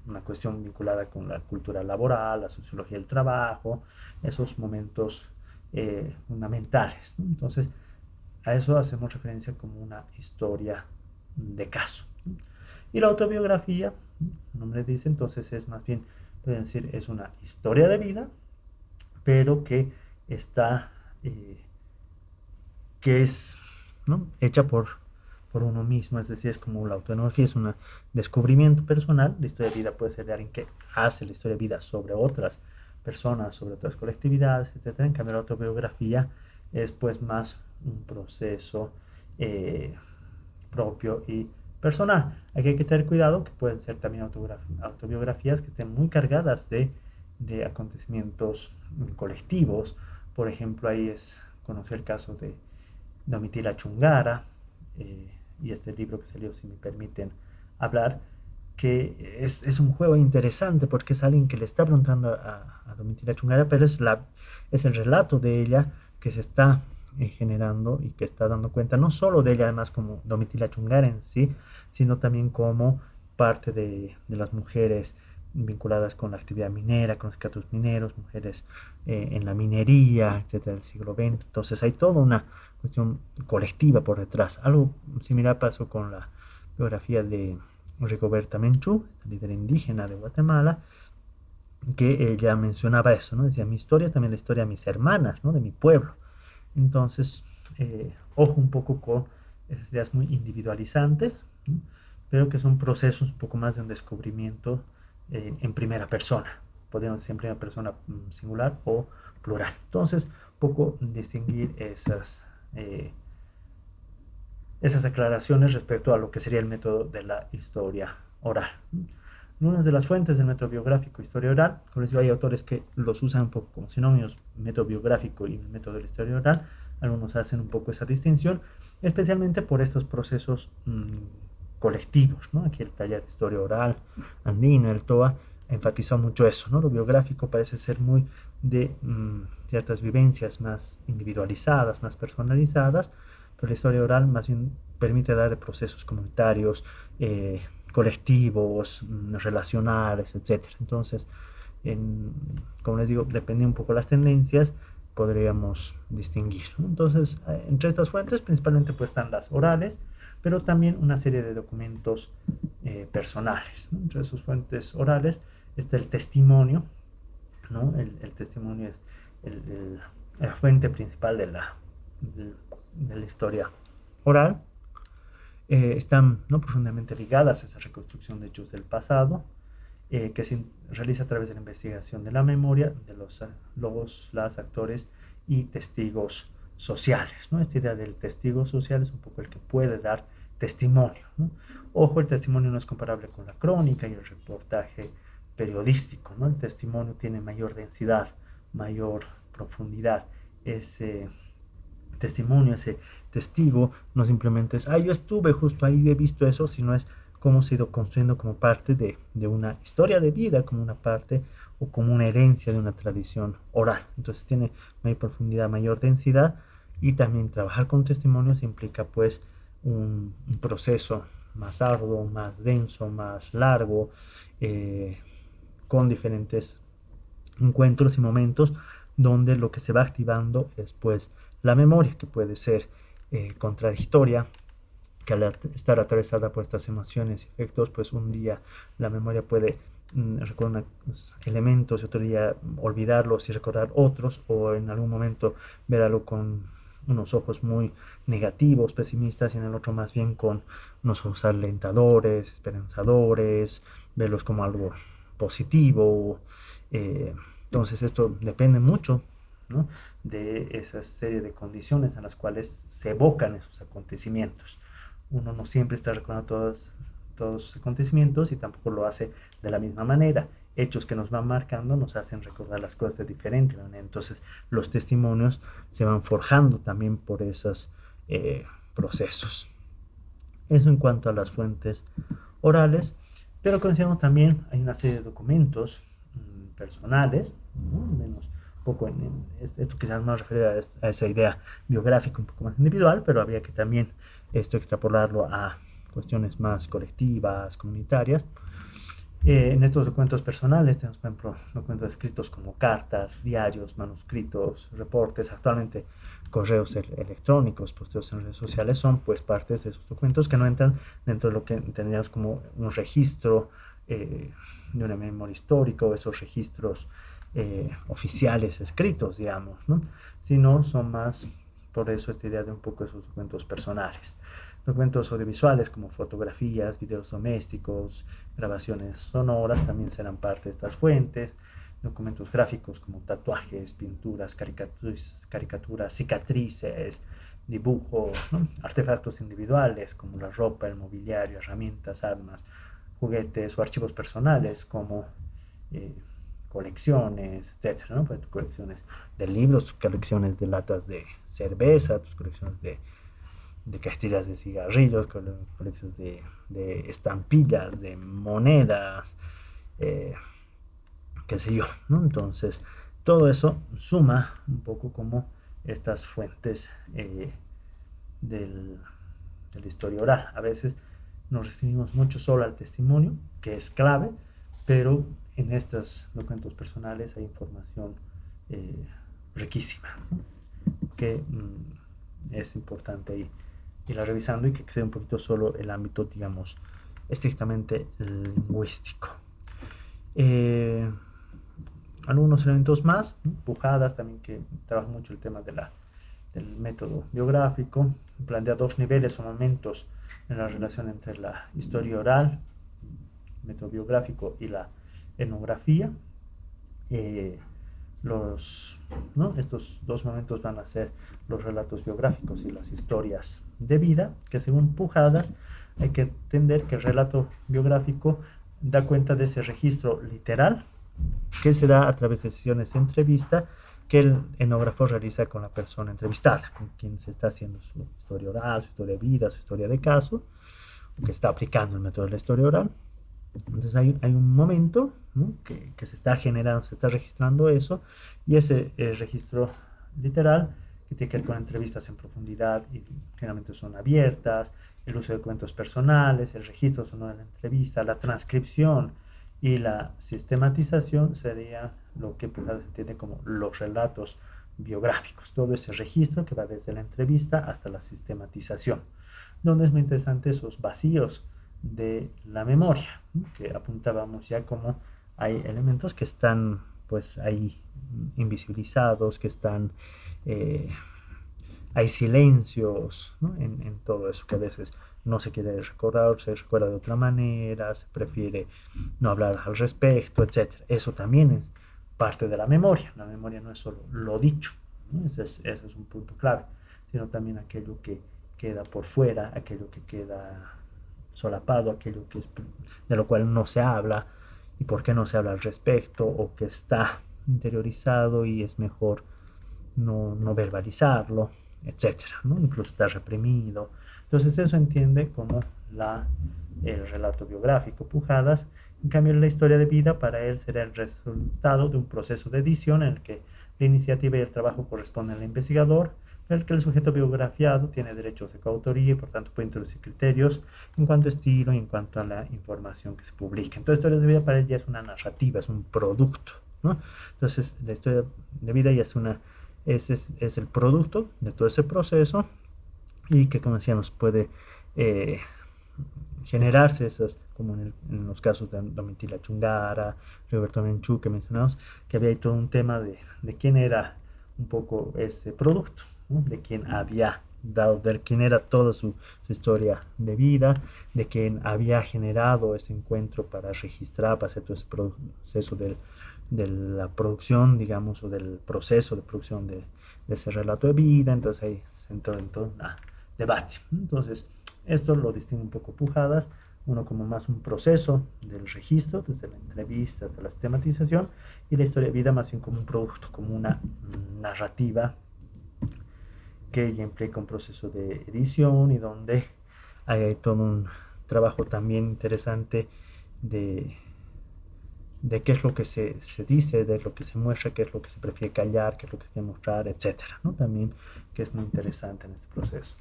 una cuestión vinculada con la cultura laboral, la sociología del trabajo, esos momentos fundamentales, ¿no? Entonces, a eso hacemos referencia como una historia de caso, ¿no? Y la autobiografía, el nombre dice, entonces es más bien, pueden decir, es una historia de vida, pero que está, que es, ¿no?, hecha por uno mismo. Es decir, es como la autobiografía, es un descubrimiento personal. La historia de vida puede ser de alguien que hace la historia de vida sobre otras personas, sobre otras colectividades, etcétera. En cambio, la autobiografía es pues más un proceso propio y personal. Aquí hay que tener cuidado, que pueden ser también autobiografías que estén muy cargadas de acontecimientos colectivos. Por ejemplo, ahí es conocer el caso de Domitila Chungara, y este libro que salió, si me permiten hablar, que es un juego interesante porque es alguien que le está preguntando a Domitila Chungara, pero es el relato de ella que se está generando y que está dando cuenta no solo de ella, además como Domitila Chungara en sí, sino también como parte de las mujeres vinculadas con la actividad minera, con los catos mineros, mujeres en la minería, etcétera, del siglo XX. Entonces hay toda una cuestión colectiva por detrás. Algo similar pasó con la biografía de Rigoberta Menchú, líder indígena de Guatemala, que ella mencionaba eso, ¿no? Decía, mi historia también la historia de mis hermanas, ¿no? De mi pueblo. Entonces, ojo un poco con esas ideas muy individualizantes, ¿no? Pero que son procesos un poco más de un descubrimiento en primera persona. Podríamos decir en primera persona singular o plural. Entonces, un poco distinguir esas aclaraciones respecto a lo que sería el método de la historia oral. Una de las fuentes del método biográfico, historia oral, como les digo, hay autores que los usan un poco como sinónimos, método biográfico y método de la historia oral, algunos hacen un poco esa distinción, especialmente por estos procesos colectivos, ¿no? Aquí el taller de historia oral, andina, el TOA, enfatizó mucho eso, ¿no? Lo biográfico parece ser muy de ciertas vivencias más individualizadas, más personalizadas, pero la historia oral más bien permite dar de procesos comunitarios, colectivos, relacionales, etcétera. Entonces, como les digo, depende un poco de las tendencias, podríamos distinguir, ¿no? Entonces, entre estas fuentes principalmente pues están las orales, pero también una serie de documentos personales, ¿no? Entre sus fuentes orales está el testimonio, ¿no? El testimonio es la fuente principal de la historia oral. Están, ¿no?, profundamente ligadas a esa reconstrucción de hechos del pasado, que se realiza a través de la investigación de la memoria de las actores y testigos sociales, ¿no? Esta idea del testigo social es un poco el que puede dar testimonio, ¿no? Ojo, el testimonio no es comparable con la crónica y el reportaje periodístico, ¿no? El testimonio tiene mayor densidad, mayor profundidad. Ese testimonio, ese testigo, no simplemente es, yo estuve justo ahí, he visto eso, sino es cómo se ha ido construyendo como parte de una historia de vida, como una parte o como una herencia de una tradición oral. Entonces tiene mayor profundidad, mayor densidad, y también trabajar con testimonios implica pues un proceso más arduo, más denso, más largo, con diferentes encuentros y momentos donde lo que se va activando es pues la memoria, que puede ser contradictoria, que al estar atravesada por estas emociones y efectos, pues un día la memoria puede recordar elementos y otro día olvidarlos y recordar otros, o en algún momento ver algo con unos ojos muy negativos, pesimistas, y en el otro más bien con unos ojos alentadores, esperanzadores, verlos como algo positivo. Entonces esto depende mucho, ¿no?, de esa serie de condiciones en las cuales se evocan esos acontecimientos. Uno no siempre está recordando todos sus acontecimientos y tampoco lo hace de la misma manera. Hechos que nos van marcando nos hacen recordar las cosas de diferente manera. Entonces los testimonios se van forjando también por esos procesos. Eso en cuanto a las fuentes orales, pero como decíamos también hay una serie de documentos personales, ¿no? Menos poco esto quizás más referido a esa idea biográfica un poco más individual, pero habría que también esto extrapolarlo a cuestiones más colectivas, comunitarias. En estos documentos personales tenemos, por ejemplo, documentos escritos como cartas, diarios, manuscritos, reportes, actualmente correos electrónicos, posteos en redes sociales, son pues partes de esos documentos que no entran dentro de lo que entendíamos como un registro de una memoria histórica, o esos registros oficiales escritos, digamos, ¿no?, sino son más, por eso esta idea de un poco esos documentos personales. Documentos audiovisuales como fotografías, videos domésticos, grabaciones sonoras también serán parte de estas fuentes. Documentos gráficos como tatuajes, pinturas, caricaturas, cicatrices, dibujos, ¿no?, artefactos individuales como la ropa, el mobiliario, herramientas, armas, juguetes, o archivos personales como colecciones, etcétera, ¿no? Pues, colecciones de libros, colecciones de latas de cerveza, colecciones de de cajetillas de cigarrillos, colecciones de estampillas, de monedas, qué sé yo, ¿no? Entonces, todo eso suma un poco como estas fuentes del, de la historia oral. A veces nos restringimos mucho solo al testimonio, que es clave, pero en estos documentos personales hay información riquísima, ¿no? Que es importante irla revisando y que excede un poquito solo el ámbito, digamos, estrictamente lingüístico. Eh, Algunos elementos más, ¿no? Pujadas también, que trabaja mucho el tema del método biográfico, plantea dos niveles o momentos en la relación entre la historia oral, el método biográfico, y la etnografía. ¿No? Estos dos momentos van a ser los relatos biográficos y las historias de vida, que según Pujadas hay que entender que el relato biográfico da cuenta de ese registro literal que se da a través de sesiones de entrevista que el etnógrafo realiza con la persona entrevistada, con quien se está haciendo su historia oral, su historia de vida, su historia de caso, o que está aplicando el método de la historia oral. Entonces hay un momento, ¿no? que se está generando, se está registrando eso, y ese registro literal que tiene que ver con entrevistas en profundidad y generalmente son abiertas, el uso de documentos personales, el registro sonoro de la entrevista, la transcripción y la sistematización sería lo que se entiende como los relatos biográficos, todo ese registro que va desde la entrevista hasta la sistematización, donde es muy interesante esos vacíos de la memoria, ¿no? Que apuntábamos ya como hay elementos que están pues ahí invisibilizados, que están, hay silencios, ¿no? En todo eso que a veces no se quiere recordar, se recuerda de otra manera, se prefiere no hablar al respecto, etc. Eso también es parte de la memoria. La memoria no es solo lo dicho, ¿no? Ese es un punto clave, sino también aquello que queda por fuera, aquello que queda solapado, aquello que es, de lo cual no se habla y por qué no se habla al respecto, o que está interiorizado y es mejor no verbalizarlo, etcétera, ¿no? Incluso está reprimido. Entonces eso entiende como el relato biográfico. Pujadas, en cambio, la historia de vida para él será el resultado de un proceso de edición en el que la iniciativa y el trabajo corresponden al investigador, en el que el sujeto biografiado tiene derechos de coautoría y por tanto puede introducir criterios en cuanto a estilo y en cuanto a la información que se publica. Entonces, la historia de vida para él ya es una narrativa, es un producto, ¿no? Entonces, la historia de vida ya es el producto de todo ese proceso, y que, como decíamos, puede generarse esas, como en los casos de Domitila Chungara, Roberto Menchú, que mencionamos, que había ahí todo un tema de quién era un poco ese producto, ¿no? De quién había dado, de quién era toda su historia de vida, de quién había generado ese encuentro para registrar, para hacer todo ese proceso de la producción, digamos, o del proceso de producción de ese relato de vida. Entonces ahí se entró en todo un debate. Entonces, esto lo distingue un poco Pujadas, uno como más un proceso del registro, desde la entrevista hasta la sistematización, y la historia de vida más bien como un producto, como una narrativa que ya implica un proceso de edición y donde hay todo un trabajo también interesante de qué es lo que se dice, de lo que se muestra, qué es lo que se prefiere callar, qué es lo que se quiere mostrar, etcétera, ¿no? También, que es muy interesante en este proceso.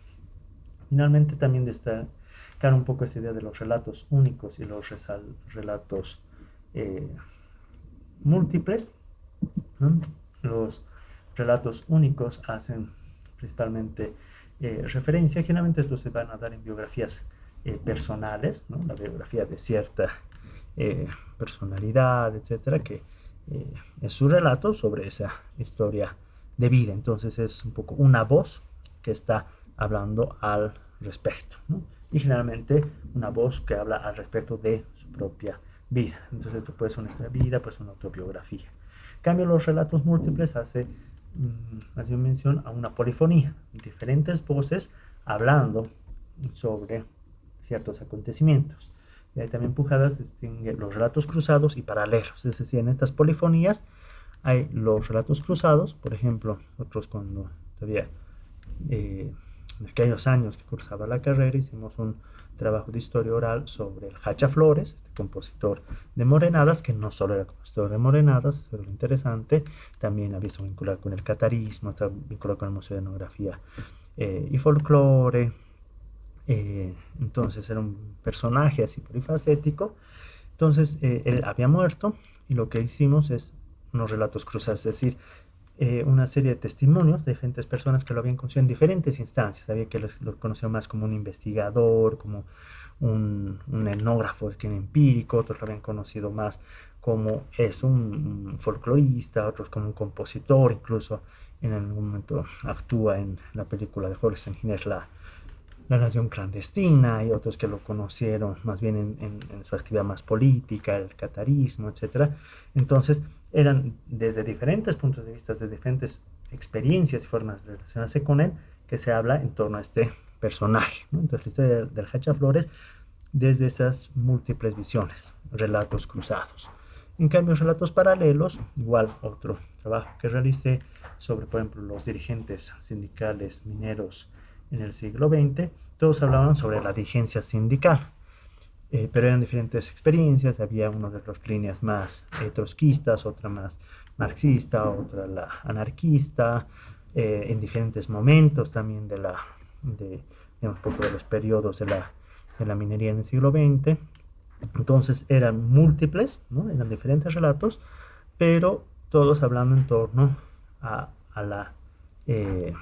Finalmente, también destacar un poco esta idea de los relatos únicos y los relatos múltiples, ¿no? Los relatos únicos hacen principalmente referencia, generalmente estos se van a dar en biografías personales, ¿no? La biografía de cierta personalidad, etcétera, que es su relato sobre esa historia de vida. Entonces es un poco una voz que está hablando al respecto, ¿no? Y generalmente una voz que habla al respecto de su propia vida. Entonces esto puede ser una historia de vida, puede ser una autobiografía. En cambio, los relatos múltiples hace mención a una polifonía, diferentes voces hablando sobre ciertos acontecimientos. Y ahí también Pujadas distingue los relatos cruzados y paralelos, es decir, en estas polifonías hay los relatos cruzados, por ejemplo, nosotros cuando todavía en aquellos años que cursaba la carrera, hicimos un trabajo de historia oral sobre el Hacha Flores, este compositor de morenadas, que no solo era compositor de morenadas, eso era lo interesante, también había estado vinculado con el catarismo, estaba vinculado con el Museo de Etnografía y Folclore. Entonces era un personaje así polifacético. Entonces él había muerto y lo que hicimos es unos relatos cruzados, es decir, una serie de testimonios de diferentes personas que lo habían conocido en diferentes instancias. Había que lo conoció más como un investigador, como un etnógrafo, que un empírico, otros lo habían conocido más como es un folclorista, otros como un compositor, incluso en algún momento actúa en la película de Jorge Sanginés, la Nación Clandestina, y otros que lo conocieron más bien en su actividad más política, el catarismo, etcétera. Entonces, eran desde diferentes puntos de vista, de diferentes experiencias y formas de relacionarse con él, que se habla en torno a este personaje, ¿no? Entonces, la historia del Hacha Flores, desde esas múltiples visiones, relatos cruzados. En cambio, relatos paralelos, igual otro trabajo que realicé sobre, por ejemplo, los dirigentes sindicales mineros en el siglo XX, todos hablaban sobre la dirigencia sindical, pero eran diferentes experiencias. Había uno de las líneas más trotskistas, otra más marxista, otra la anarquista, en diferentes momentos también digamos, un poco de los periodos de la minería en el siglo XX. Entonces eran múltiples, ¿no? Eran diferentes relatos, pero todos hablando en torno a la eh,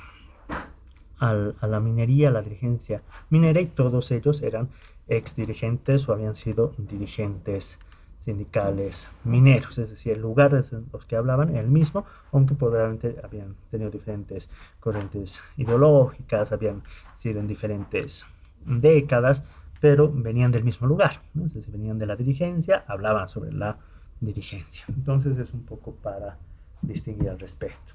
a la minería, a la dirigencia minera, y todos ellos eran ex dirigentes o habían sido dirigentes sindicales mineros, es decir, el lugar de los que hablaban era el mismo, aunque probablemente habían tenido diferentes corrientes ideológicas, habían sido en diferentes décadas, pero venían del mismo lugar, ¿no? Es decir, venían de la dirigencia, hablaban sobre la dirigencia. Entonces es un poco para distinguir al respecto.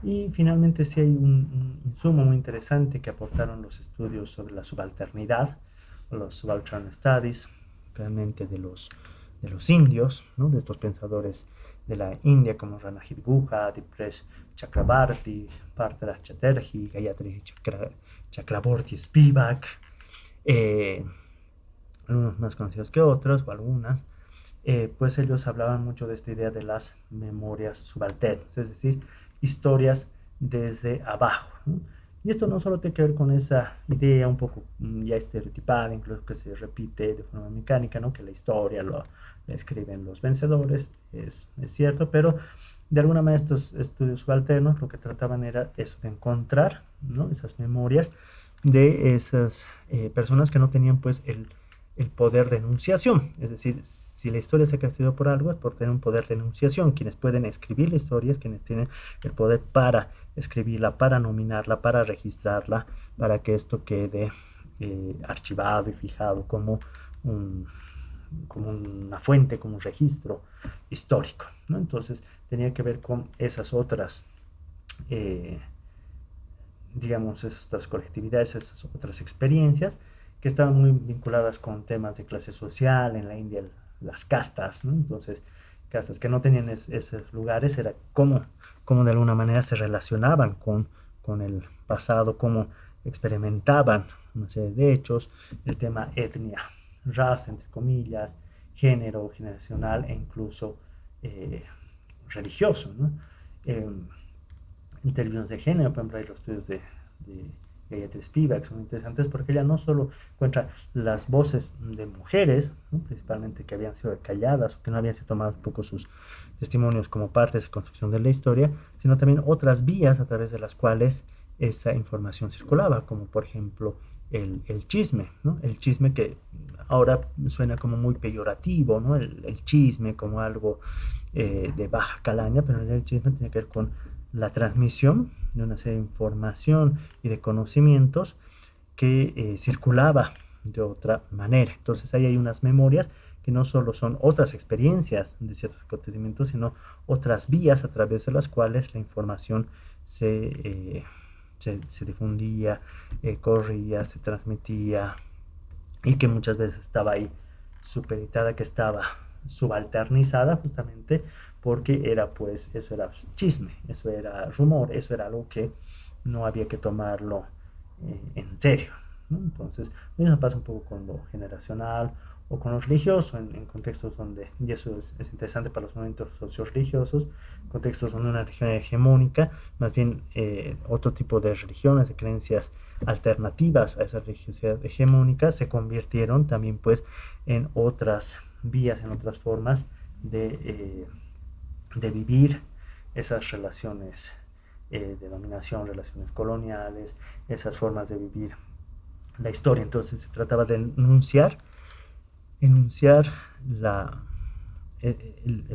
Y finalmente sí hay un insumo muy interesante que aportaron los estudios sobre la subalternidad, o los subaltern studies, realmente de los indios, ¿no? De estos pensadores de la India como Ranajit Guha, Dipresh Chakrabarti, Partha Chatterjee, Gayatri Chakraborty Spivak, eh, algunos más conocidos que otros, o algunas, pues ellos hablaban mucho de esta idea de las memorias subalternas, es decir, historias desde abajo, ¿no? Y esto no solo tiene que ver con esa idea un poco ya estereotipada, incluso que se repite de forma mecánica, ¿no? Que la historia la escriben los vencedores, es cierto, pero de alguna manera estos estudios subalternos lo que trataban era eso, de encontrar, ¿no? Esas memorias de esas personas que no tenían pues el poder de enunciación. Es decir, si la historia se ha creado por algo es por tener un poder de enunciación. Quienes pueden escribir la historia es quienes tienen el poder para escribirla, para nominarla, para registrarla, para que esto quede archivado y fijado como una fuente, como un registro histórico, ¿no? Entonces tenía que ver con esas otras, eh, digamos, esas otras colectividades, esas otras experiencias que estaban muy vinculadas con temas de clase social. En la India, las castas, ¿no? Entonces, castas que no tenían esos lugares, era cómo de alguna manera se relacionaban con el pasado, cómo experimentaban una serie de hechos, el tema etnia, raza, entre comillas, género, generacional e incluso eh, religioso, ¿no? Eh, en términos de género, por ejemplo, hay los estudios de Gayatri Spivak, son interesantes porque ella no solo encuentra las voces de mujeres, ¿no? Principalmente que habían sido calladas o que no habían sido tomados un poco sus testimonios como parte de esa construcción de la historia, sino también otras vías a través de las cuales esa información circulaba, como por ejemplo el chisme, ¿no? El chisme que ahora suena como muy peyorativo, ¿no? El chisme como algo de baja calaña, pero el chisme tiene que ver con la transmisión de una serie de información y de conocimientos que circulaba de otra manera. Entonces ahí hay unas memorias que no solo son otras experiencias de ciertos acontecimientos, sino otras vías a través de las cuales la información se difundía, corría, se transmitía, y que muchas veces estaba ahí supeditada, que estaba subalternizada justamente porque era pues, eso era chisme, eso era rumor, eso era algo que no había que tomarlo en serio, ¿no? Entonces, lo mismo pasa un poco con lo generacional o con lo religioso, en contextos donde, y eso es interesante para los movimientos socio-religiosos, contextos donde una religión hegemónica, más bien otro tipo de religiones, de creencias alternativas a esa religiosidad hegemónica, se convirtieron también pues en otras vías, en otras formas de vivir esas relaciones de dominación, relaciones coloniales, esas formas de vivir la historia. Entonces se trataba de enunciar el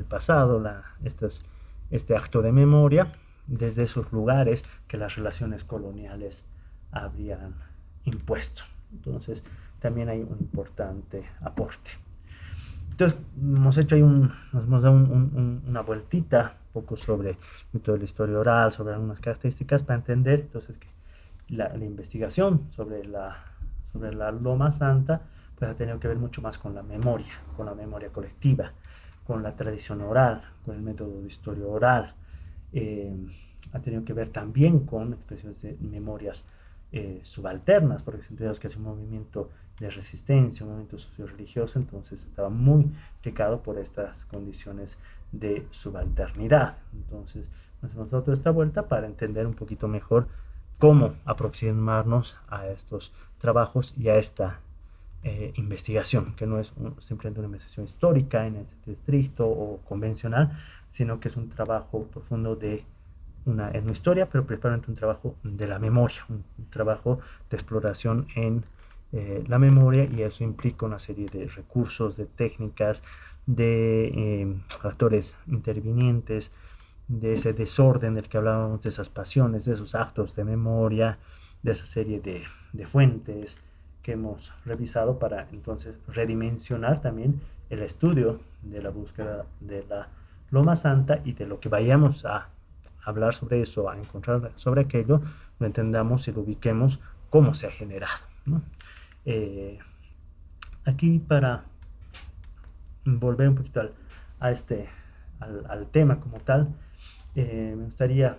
pasado, este acto de memoria desde esos lugares que las relaciones coloniales habrían impuesto. Entonces también hay un importante aporte. Entonces nos hemos dado una vueltita un poco sobre el mito de la historia oral, sobre algunas características para entender entonces que la investigación sobre la Loma Santa pues ha tenido que ver mucho más con la memoria colectiva, con la tradición oral, con el método de historia oral. Eh, Ha tenido que ver también con expresiones de memorias subalternas, porque entendemos que es un movimiento de resistencia, un movimiento socio-religioso, entonces estaba muy implicado por estas condiciones de subalternidad. Entonces nos hemos dado toda esta vuelta para entender un poquito mejor cómo aproximarnos a estos trabajos y a esta investigación, que no es simplemente una investigación histórica en el sentido estricto o convencional, sino que es un trabajo profundo de una etnohistoria, pero principalmente un trabajo de la memoria, un trabajo de exploración en la memoria, y eso implica una serie de recursos, de técnicas, de factores intervinientes, de ese desorden del que hablábamos, de esas pasiones, de esos actos de memoria, de esa serie de fuentes que hemos revisado para entonces redimensionar también el estudio de la búsqueda de la Loma Santa, y de lo que vayamos a hablar sobre eso, a encontrar sobre aquello, lo entendamos y lo ubiquemos cómo se ha generado, ¿no? Aquí para volver un poquito al tema como tal, me gustaría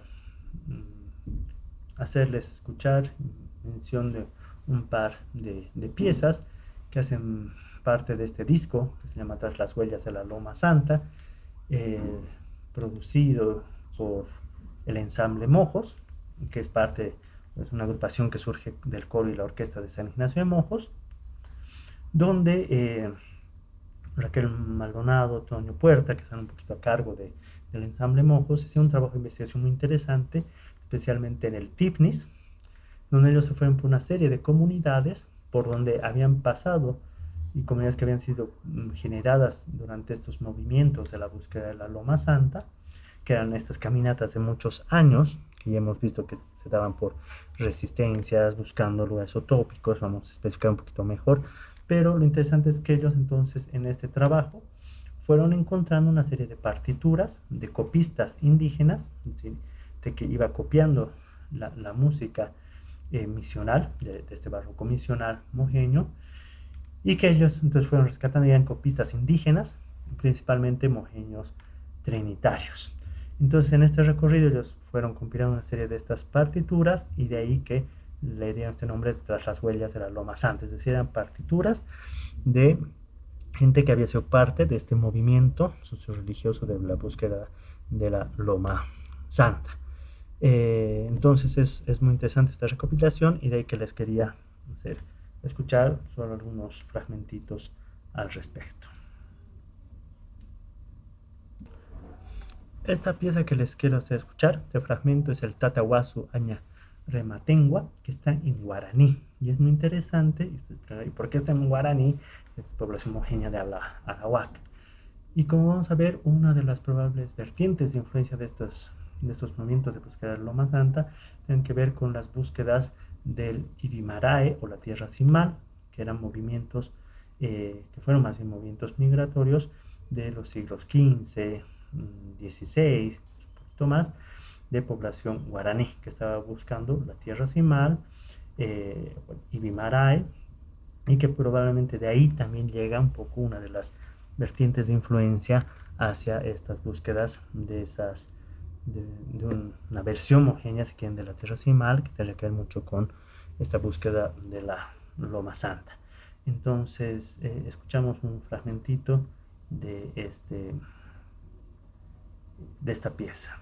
hacerles escuchar mención de un par de piezas que hacen parte de este disco que se llama Tras las huellas de la Loma Santa, eh, producido por el ensamble Mojos, que es una agrupación que surge del coro y la orquesta de San Ignacio de Mojos, donde Raquel Maldonado, Toño Puerta, que están un poquito a cargo del ensamble Mojos, hicieron un trabajo de investigación muy interesante, especialmente en el Tipnis, donde ellos se fueron por una serie de comunidades por donde habían pasado, y comunidades que habían sido generadas durante estos movimientos de la búsqueda de la Loma Santa, que eran estas caminatas de muchos años, que ya hemos visto que se daban por resistencias, buscando lugares utópicos, vamos a especificar un poquito mejor, pero lo interesante es que ellos entonces en este trabajo fueron encontrando una serie de partituras de copistas indígenas, es decir, de que iba copiando la música misional, de este barroco misional mojeño, y que ellos entonces fueron rescatando ya en copistas indígenas, principalmente mojeños trinitarios. Entonces en este recorrido ellos fueron compilando una serie de estas partituras, y de ahí que le dieron este nombre Tras las huellas de la Loma Santa, es decir, eran partituras de gente que había sido parte de este movimiento socio-religioso de la búsqueda de la Loma Santa. Entonces es muy interesante esta recopilación, y de ahí que les quería escuchar solo algunos fragmentitos al respecto. Esta pieza que les quiero hacer escuchar, este fragmento, es el Tatahuasu Aña Rematengua, que está en guaraní, y es muy interesante. ¿Y por qué está en guaraní? Es población mojeña de habla arawak. Y como vamos a ver, una de las probables vertientes de influencia de estos movimientos de búsqueda de la Loma Santa tienen que ver con las búsquedas del Ibimarae o la Tierra Sin Mal, que eran movimientos que fueron más bien movimientos migratorios de los siglos XV, XVI, un poquito más, de población guaraní, que estaba buscando la Tierra Sin Mal, Ibimarae, y que probablemente de ahí también llega un poco una de las vertientes de influencia hacia estas búsquedas de una versión homogénea, si quieren, de la Tierra Sin Mal, que tiene que ver mucho con esta búsqueda de la Loma Santa. Entonces escuchamos un fragmentito de, de esta pieza.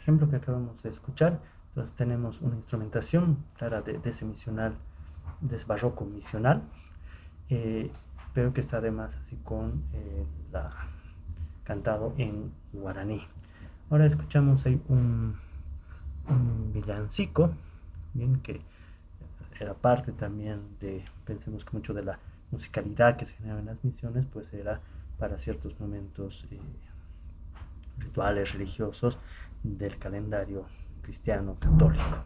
Ejemplo que acabamos de escuchar, entonces tenemos una instrumentación clara de ese misional, de ese barroco misional, pero que está además así con cantado en guaraní. Ahora escuchamos ahí un villancico, bien, que era parte también de, pensemos que mucho de la musicalidad que se generaba en las misiones, pues era para ciertos momentos rituales religiosos del calendario cristiano católico.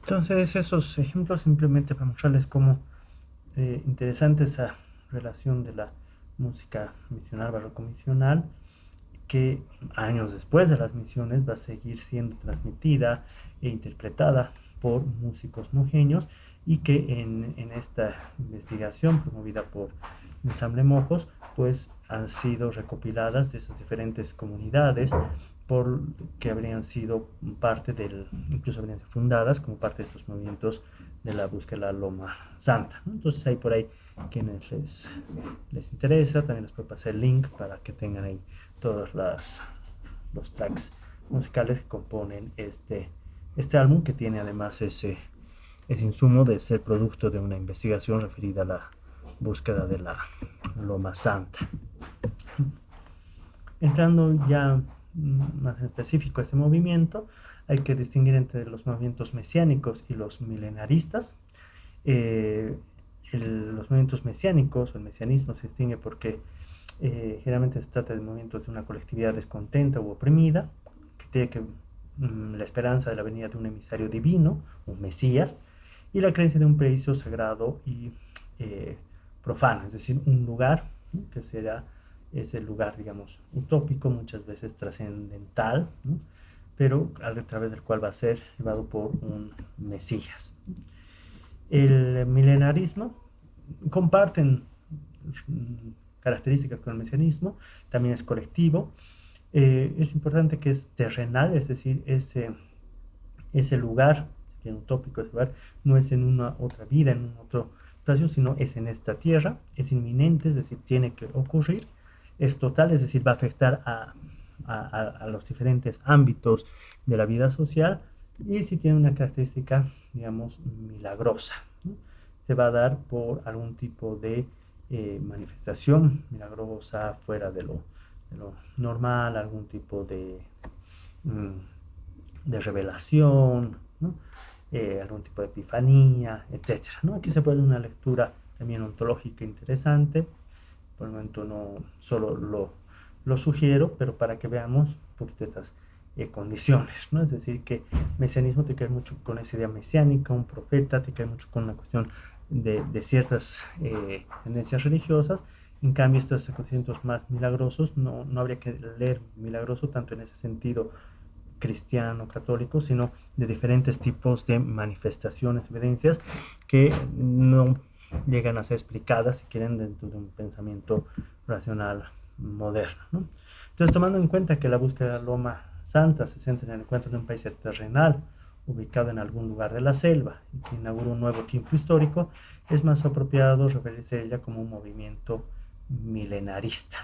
Entonces esos ejemplos simplemente para mostrarles cómo interesante esa relación de la música misional, barroco misional, que años después de las misiones va a seguir siendo transmitida e interpretada por músicos mojeños, y que en esta investigación promovida por Ensamble Mojos, pues han sido recopiladas de esas diferentes comunidades por que habrían sido parte del, incluso habrían sido fundadas como parte de estos movimientos de la búsqueda de la Loma Santa, ¿no? Entonces hay por ahí quienes les interesa, también les puedo pasar el link para que tengan ahí todos los tracks musicales que componen este álbum, que tiene además ese insumo de ser producto de una investigación referida a la búsqueda de la Loma Santa. Entrando ya más en específico a este movimiento, hay que distinguir entre los movimientos mesiánicos y los milenaristas. Los movimientos mesiánicos o el mesianismo se distingue porque generalmente se trata de movimientos de una colectividad descontenta u oprimida, que tiene la esperanza de la venida de un emisario divino, un Mesías, y la creencia de un paraíso sagrado y profano, es decir, un lugar, ¿no?, que será ese lugar, digamos, utópico, muchas veces trascendental, ¿no?, pero a través del cual va a ser llevado por un Mesías. El milenarismo comparten características con el mesianismo, también es colectivo. Es importante que es terrenal, es decir, ese lugar, que es utópico, ese lugar, no es en una otra vida, en un otro espacio, sino es en esta tierra, es inminente, es decir, tiene que ocurrir, es total, es decir, va a afectar a los diferentes ámbitos de la vida social, y si tiene una característica, digamos, milagrosa, ¿no? Se va a dar por algún tipo de manifestación milagrosa fuera de lo normal, algún tipo de revelación, ¿no? Algún tipo de epifanía, etcétera, ¿no? Aquí se puede dar una lectura también ontológica interesante. Por el momento no solo lo sugiero, pero para que veamos un poquito estas condiciones, ¿no? Es decir, que mesianismo te cae mucho con esa idea mesiánica, un profeta, te cae mucho con la cuestión de ciertas tendencias religiosas. En cambio, estos acontecimientos más milagrosos, no habría que leer milagroso tanto en ese sentido cristiano, católico, sino de diferentes tipos de manifestaciones, evidencias que no llegan a ser explicadas, si quieren, dentro de un pensamiento racional moderno, ¿no? Entonces, tomando en cuenta que la búsqueda de la Loma Santa se centra en el encuentro de un país terrenal ubicado en algún lugar de la selva y que inaugura un nuevo tiempo histórico, es más apropiado referirse a ella como un movimiento milenarista.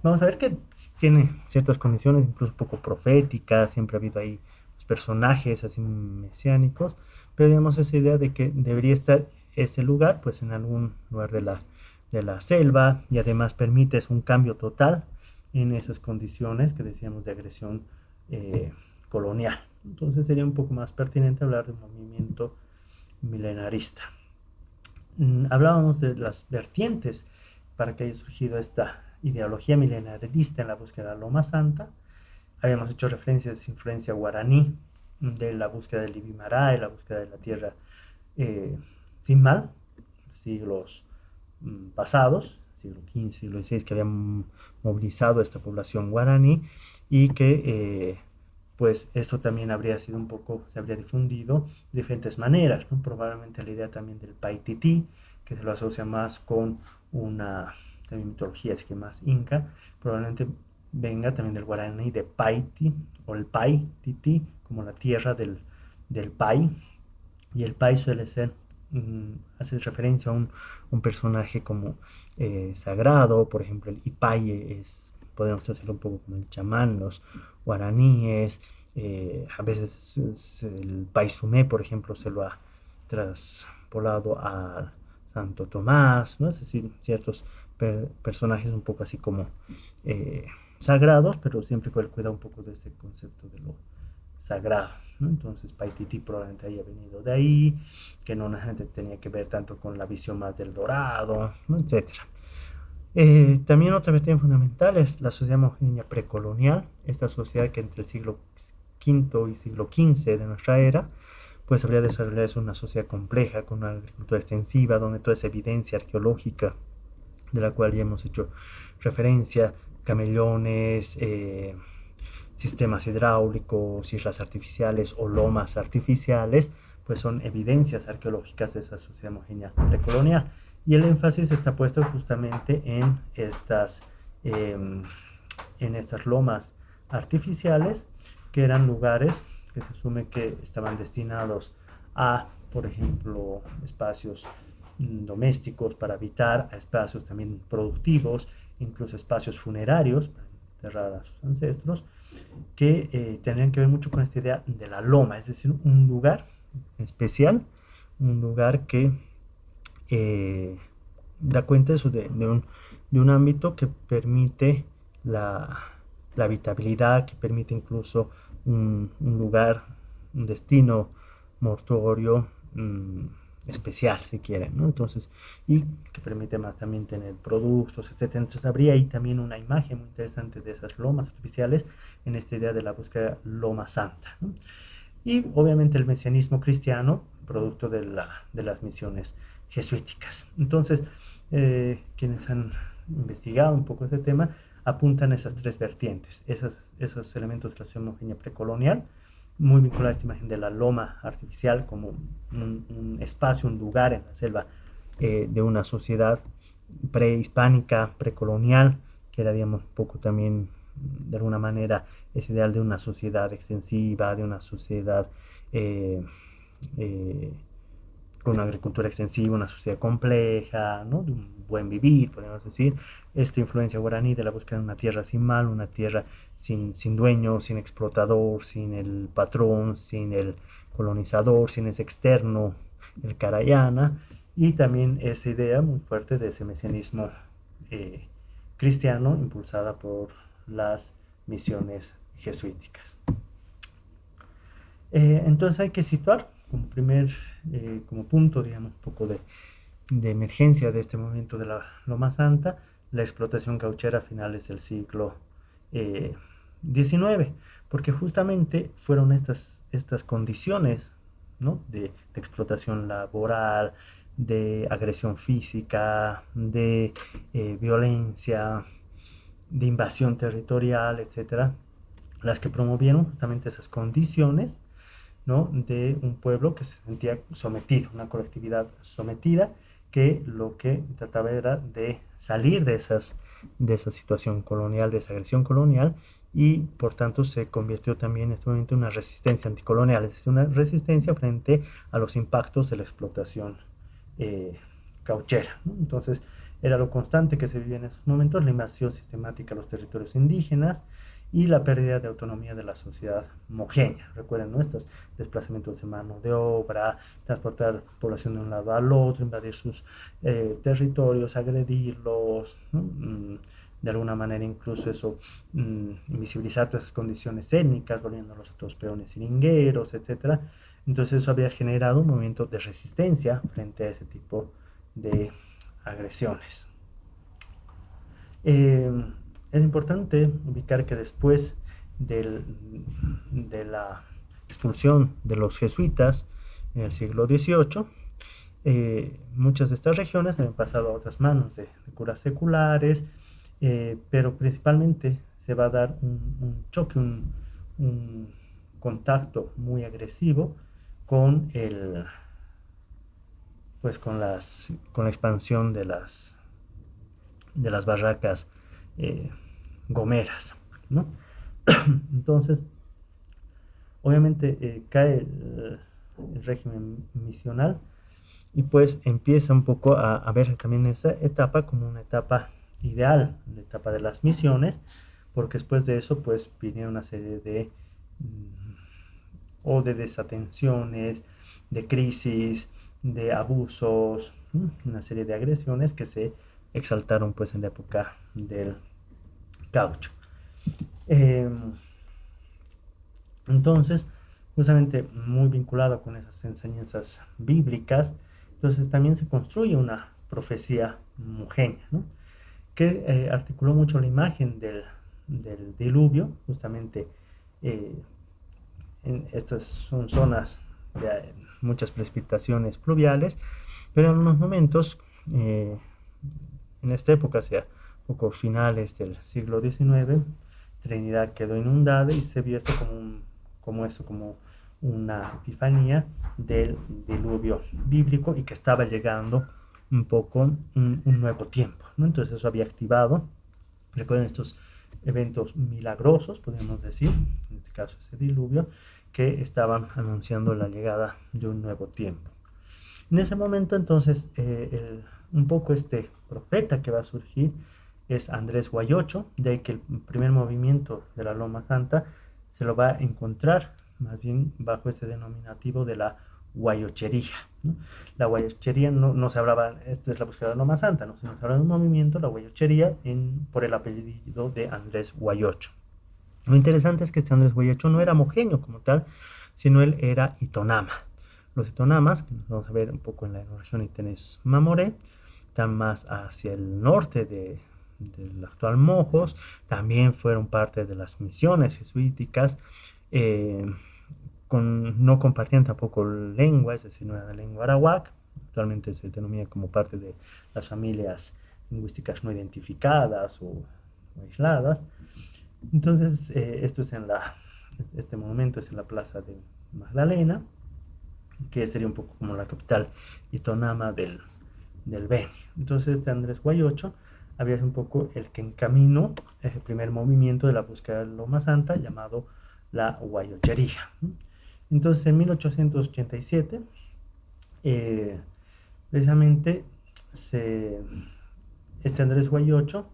Vamos a ver que tiene ciertas condiciones, incluso poco proféticas, siempre ha habido ahí personajes así mesiánicos, pero digamos esa idea de que debería estar ese lugar, pues en algún lugar de la selva, y además permites un cambio total en esas condiciones que decíamos de agresión colonial. Entonces sería un poco más pertinente hablar de un movimiento milenarista. Hablábamos de las vertientes para que haya surgido esta ideología milenarista en la búsqueda de la Loma Santa. Habíamos hecho referencias a esa influencia guaraní, de la búsqueda del Ibimará, de la búsqueda de la tierra sin mal, siglos pasados, siglo XV, siglo XVI, que habían movilizado a esta población guaraní, y que pues esto también habría sido un poco, se habría difundido de diferentes maneras, ¿no? Probablemente la idea también del Paititi, que se lo asocia más con una también mitología, así que más inca, probablemente venga también del guaraní de Paiti, o el Paititi, como la tierra del Pai, y el Pai suele ser, hace referencia a un personaje como sagrado. Por ejemplo, el Ipai podemos hacerlo un poco como el chamán, los guaraníes. A veces el Paisumé, por ejemplo, se lo ha traspolado a Santo Tomás, ¿no? Es decir, ciertos personajes un poco así como sagrados, pero siempre con el cuidado un poco de este concepto de lo sagrado, ¿no? Entonces Paititi probablemente haya venido de ahí, que no necesariamente tenía que ver tanto con la visión más del dorado, ¿no? Etcétera. También otra vertiente fundamental es la sociedad homogénea precolonial, esta sociedad que entre el siglo V y siglo XV de nuestra era, pues habría desarrollado una sociedad compleja, con una agricultura extensiva, donde toda esa evidencia arqueológica de la cual ya hemos hecho referencia, camellones, sistemas hidráulicos, islas artificiales o lomas artificiales, pues son evidencias arqueológicas de esa sociedad homogénea precolonial. Y el énfasis está puesto justamente en estas lomas artificiales, que eran lugares que se asume que estaban destinados a, por ejemplo, espacios domésticos para habitar, a espacios también productivos, incluso espacios funerarios para enterrar a sus ancestros, que tendrían que ver mucho con esta idea de la loma, es decir, un lugar especial, un lugar que da cuenta de, eso, de un ámbito que permite la habitabilidad, que permite incluso un lugar, un destino mortuorio especial, si quieren, ¿no? Entonces, y que permite más también tener productos, etcétera. Entonces, habría ahí también una imagen muy interesante de esas lomas artificiales en esta idea de la búsqueda Loma Santa, ¿no? Y obviamente el mesianismo cristiano, producto de las misiones jesuíticas. Entonces, quienes han investigado un poco este tema apuntan a esas tres vertientes, esos elementos de la sociedad homogénea precolonial, muy vinculada a esta imagen de la loma artificial como un espacio, un lugar en la selva de una sociedad prehispánica, precolonial, que era, digamos, un poco también, de alguna manera, ese ideal de una sociedad extensiva, de una sociedad con una agricultura extensiva, una sociedad compleja, ¿no? De un buen vivir, podemos decir. Esta influencia guaraní de la búsqueda de una tierra sin mal, una tierra sin dueño, sin explotador, sin el patrón, sin el colonizador, sin ese externo, el Carayana, y también esa idea muy fuerte de ese mesianismo cristiano impulsada por las misiones jesuíticas. Entonces hay que situar como como punto, digamos, un poco de emergencia de este movimiento de la Loma Santa, la explotación cauchera a finales del siglo XIX, porque justamente fueron estas condiciones, ¿no? de explotación laboral, de agresión física, de violencia, de invasión territorial, etcétera, las que promovieron justamente esas condiciones, ¿no? de un pueblo que se sentía sometido, una colectividad sometida, que lo que trataba era de salir de esa situación colonial, de esa agresión colonial, y por tanto se convirtió también en este momento en una resistencia anticolonial, es decir, una resistencia frente a los impactos de la explotación cauchera, ¿no? Entonces era lo constante que se vivía en esos momentos, la invasión sistemática a los territorios indígenas y la pérdida de autonomía de la sociedad mojeña. Recuerden, ¿no? Estos desplazamientos de mano de obra, transportar población de un lado al otro, invadir sus territorios, agredirlos, ¿no? De alguna manera incluso eso, invisibilizar todas esas condiciones étnicas, volviéndolos a todos peones siringueros, etc. Entonces eso había generado un movimiento de resistencia frente a ese tipo de agresiones. Es importante ubicar que después de la expulsión de los jesuitas en el siglo XVIII, muchas de estas regiones habían pasado a otras manos de curas seculares, pero principalmente se va a dar un choque, un contacto muy agresivo con con la expansión de las barracas gomeras, ¿no? Entonces, obviamente cae el régimen misional, y pues empieza un poco a verse también esa etapa como una etapa ideal, la etapa de las misiones, porque después de eso pues viene una serie de de desatenciones, de crisis, de abusos, una serie de agresiones que se exaltaron pues en la época del caucho. Entonces, justamente muy vinculado con esas enseñanzas bíblicas, entonces también se construye una profecía mojeña, ¿no? que articuló mucho la imagen del diluvio, justamente estas son zonas de muchas precipitaciones pluviales, pero en unos momentos, en esta época, hacia poco finales del siglo XIX, Trinidad quedó inundada y se vio esto como una epifanía del diluvio bíblico, y que estaba llegando un poco un nuevo tiempo, ¿no? Entonces eso había activado, recuerden, estos eventos milagrosos, podríamos decir, en este caso ese diluvio, que estaban anunciando la llegada de un nuevo tiempo. En ese momento entonces un poco este profeta que va a surgir es Andrés Guayocho, de que el primer movimiento de la Loma Santa se lo va a encontrar más bien bajo este denominativo de la guayochería, ¿no? La guayochería no se hablaba, esta es la búsqueda de la Loma Santa, ¿no? Se nos habla de un movimiento, la guayochería, por el apellido de Andrés Guayocho. Lo interesante es que este Andrés Guayocho no era mojeño como tal, sino él era itonama. Los itonamas, que nos vamos a ver un poco en la región Itenés Mamoré, están más hacia el norte del actual Mojos, también fueron parte de las misiones jesuíticas, no compartían tampoco lengua, es decir, no era la lengua arawak, actualmente se denomina como parte de las familias lingüísticas no identificadas o aisladas. Entonces, esto es este monumento es en la plaza de Magdalena, que sería un poco como la capital itonama del Beni. Entonces, este Andrés Guayocho había sido un poco el que encaminó el primer movimiento de la búsqueda de Loma Santa, llamado la guayochería. Entonces, en 1887, eh, precisamente este Andrés Guayocho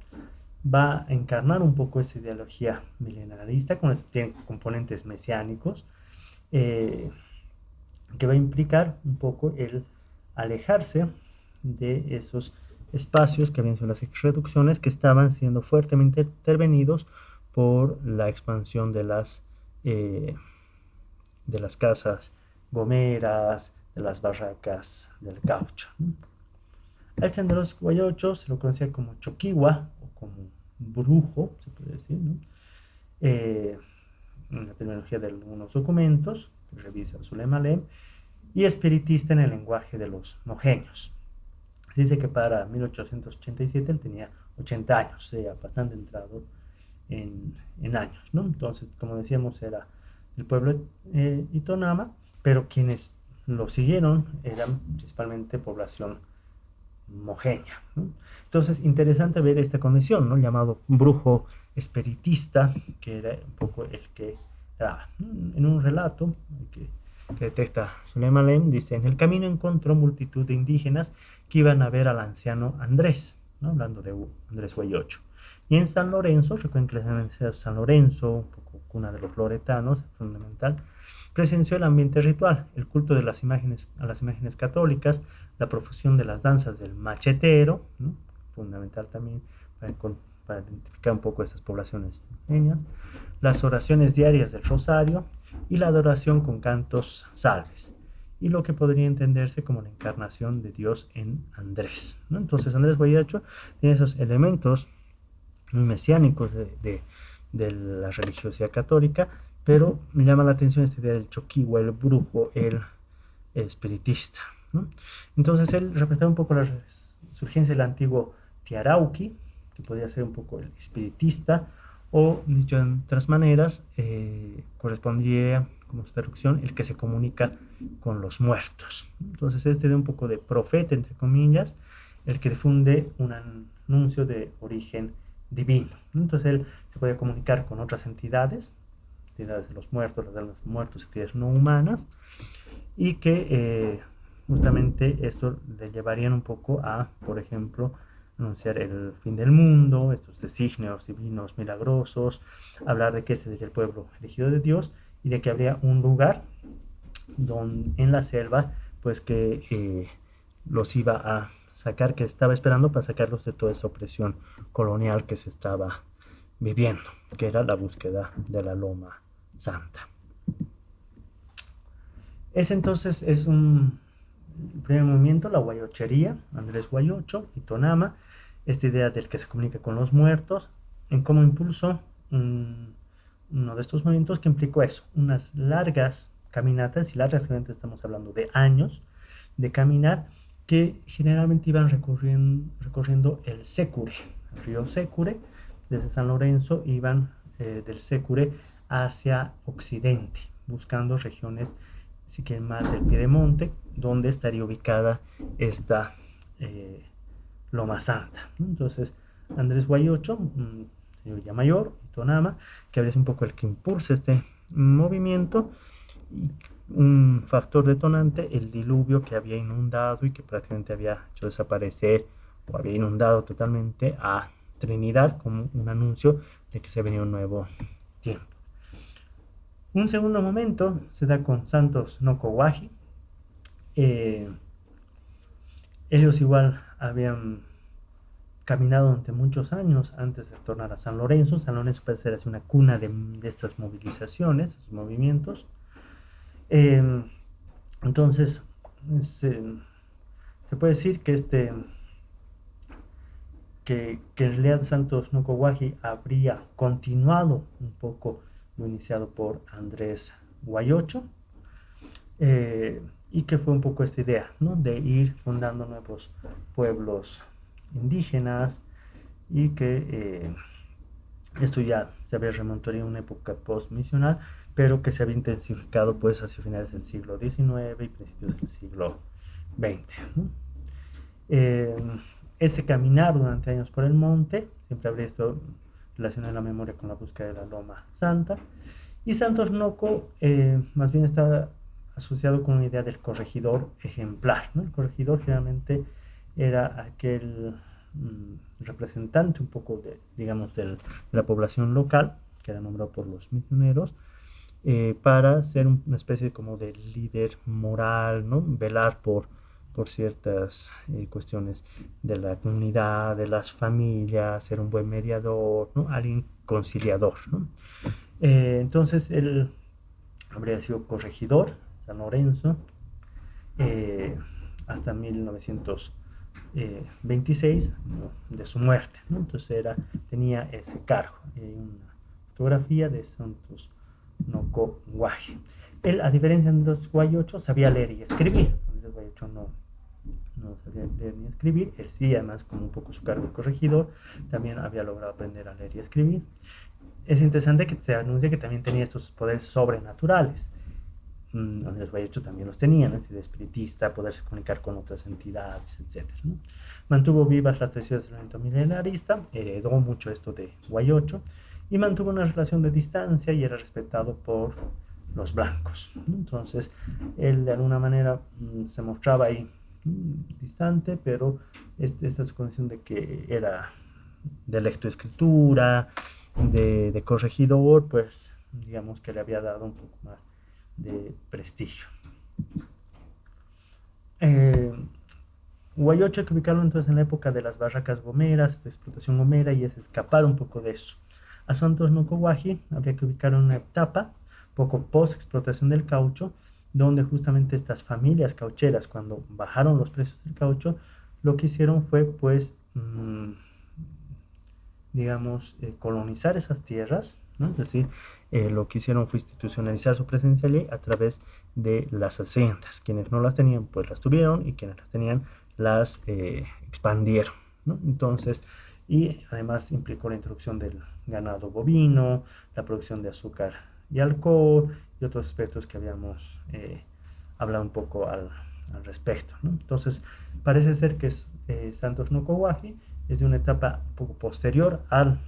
va a encarnar un poco esa ideología milenarista, tiene componentes mesiánicos, eh, que va a implicar un poco el alejarse de esos espacios que habían sido las reducciones, que estaban siendo fuertemente intervenidos por la expansión de las casas gomeras, de las barracas del caucho. A este Andrés Guayocho se lo conocía como Choquigua o como brujo, se puede decir, ¿no? En la terminología de algunos documentos, que revisa Zulema Alem, y espiritista en el lenguaje de los mojeños. Dice que para 1887 él tenía 80 años, o sea, bastante entrado en años, ¿no? Entonces, como decíamos, era del pueblo Itonama, pero quienes lo siguieron eran principalmente población mojeña, ¿no? Entonces, interesante ver esta condición, ¿no? Llamado brujo espiritista, que era un poco el que daba. En un relato que detecta Zulema Alem, dice: en el camino encontró multitud de indígenas que iban a ver al anciano Andrés, ¿no? Hablando de Andrés Guayocho. Y en San Lorenzo, recuerden que la San Lorenzo, un poco cuna de los loretanos, fundamental, presenció el ambiente ritual, el culto de a las imágenes católicas, la profusión de las danzas del machetero, ¿no? Fundamental también para identificar un poco estas poblaciones pequeñas, las oraciones diarias del rosario y la adoración con cantos salves, y lo que podría entenderse como la encarnación de Dios en Andrés, ¿no? Entonces Andrés Guayacho tiene esos elementos muy mesiánicos de la religiosidad católica, pero me llama la atención esta idea del choquigua, el brujo, el espiritista, ¿no? Entonces él representa un poco la surgencia del antiguo Tiarauqui, que podría ser un poco el espiritista, o dicho en otras maneras, correspondería como su traducción el que se comunica con los muertos. Entonces este de un poco de profeta, entre comillas, el que difunde un anuncio de origen divino. Entonces él se puede comunicar con otras entidades de los muertos, las almas de muertos, entidades no humanas, y que justamente esto le llevarían un poco a, por ejemplo, anunciar el fin del mundo, estos designios divinos milagrosos, hablar de que este sería el pueblo elegido de Dios y de que habría un lugar en la selva, pues que los iba a sacar, que estaba esperando para sacarlos de toda esa opresión colonial que se estaba viviendo, que era la búsqueda de la Loma Santa. Ese entonces es un primer movimiento, la guayochería, Andrés Guayocho y Tonama, esta idea del que se comunica con los muertos, en cómo impulsó uno de estos movimientos que implicó eso, unas largas caminatas, y largas caminatas estamos hablando de años de caminar, que generalmente iban recorriendo el Sécure, el río Sécure. Desde San Lorenzo iban del Sécure hacia occidente, buscando regiones, si quieren, más del Piedemonte, donde estaría ubicada esta Loma Santa. Entonces, Andrés Guayocho, señor ya mayor, Tonama, que habría sido un poco el que impulsa este movimiento, y un factor detonante, el diluvio que había inundado y que prácticamente había hecho desaparecer o había inundado totalmente a Trinidad, como un anuncio de que se venía un nuevo tiempo. Un segundo momento se da con Santos Nocoguaji. Ellos igual habían caminado durante muchos años antes de tornar a San Lorenzo. San Lorenzo puede ser así una cuna de estas movilizaciones, estos movimientos. Entonces, se puede decir que que en realidad Santos Nocoguaji habría continuado un poco lo iniciado por Andrés Guayocho, y que fue un poco esta idea, ¿no?, de ir fundando nuevos pueblos indígenas, y que esto ya se había remontado en una época post-misional, pero que se había intensificado pues hacia finales del siglo XIX y principios del siglo XX, ¿no? Ese caminar durante años por el monte siempre habría estado relacionado en la memoria con la búsqueda de la Loma Santa, y Santos Noco más bien está asociado con una idea del corregidor ejemplar, ¿no? El corregidor generalmente era aquel representante un poco de, digamos, de la población local, que era nombrado por los misioneros, para ser una especie como de líder moral, ¿no? Velar por ciertas cuestiones de la comunidad, de las familias, ser un buen mediador, ¿no? Alguien conciliador, ¿no? Entonces él habría sido corregidor, San Lorenzo, eh, hasta 1926, ¿no? De su muerte, ¿no? Entonces tenía ese cargo, una fotografía de Santos Noco Guaje. Él, a diferencia de los guayochos, sabía leer y escribir. Los guayochos no sabía leer ni escribir. Él sí, además, como un poco su cargo de corregidor, también había logrado aprender a leer y escribir. Es interesante que se anuncia que también tenía estos poderes sobrenaturales. Los guayochos también los tenían, ¿no? De espiritista, poderse comunicar con otras entidades, etc., ¿no? Mantuvo vivas las tradiciones del movimiento milenarista, heredó mucho esto de guayocho, y mantuvo una relación de distancia y era respetado por los blancos, ¿no? Entonces, él de alguna manera se mostraba ahí distante, pero esta es condición de que era de lectoescritura, de corregidor, pues digamos que le había dado un poco más de prestigio. Guayocho hay que ubicarlo entonces en la época de las barracas gomeras, de explotación gomera, y es escapar un poco de eso. A Santos Nocoguaji habría que ubicarlo en una etapa poco post explotación del caucho, donde justamente estas familias caucheras, cuando bajaron los precios del caucho, lo que hicieron fue pues digamos colonizar esas tierras, ¿no? Es decir, lo que hicieron fue institucionalizar su presencia allí a través de las haciendas. Quienes no las tenían pues las tuvieron, y quienes las tenían las expandieron, ¿no? Entonces, y además implicó la introducción del ganado bovino, la producción de azúcar y alcohol y otros aspectos que habíamos hablado un poco al respecto, ¿no? Entonces parece ser que Santos Nocoguaji es de una etapa un poco posterior al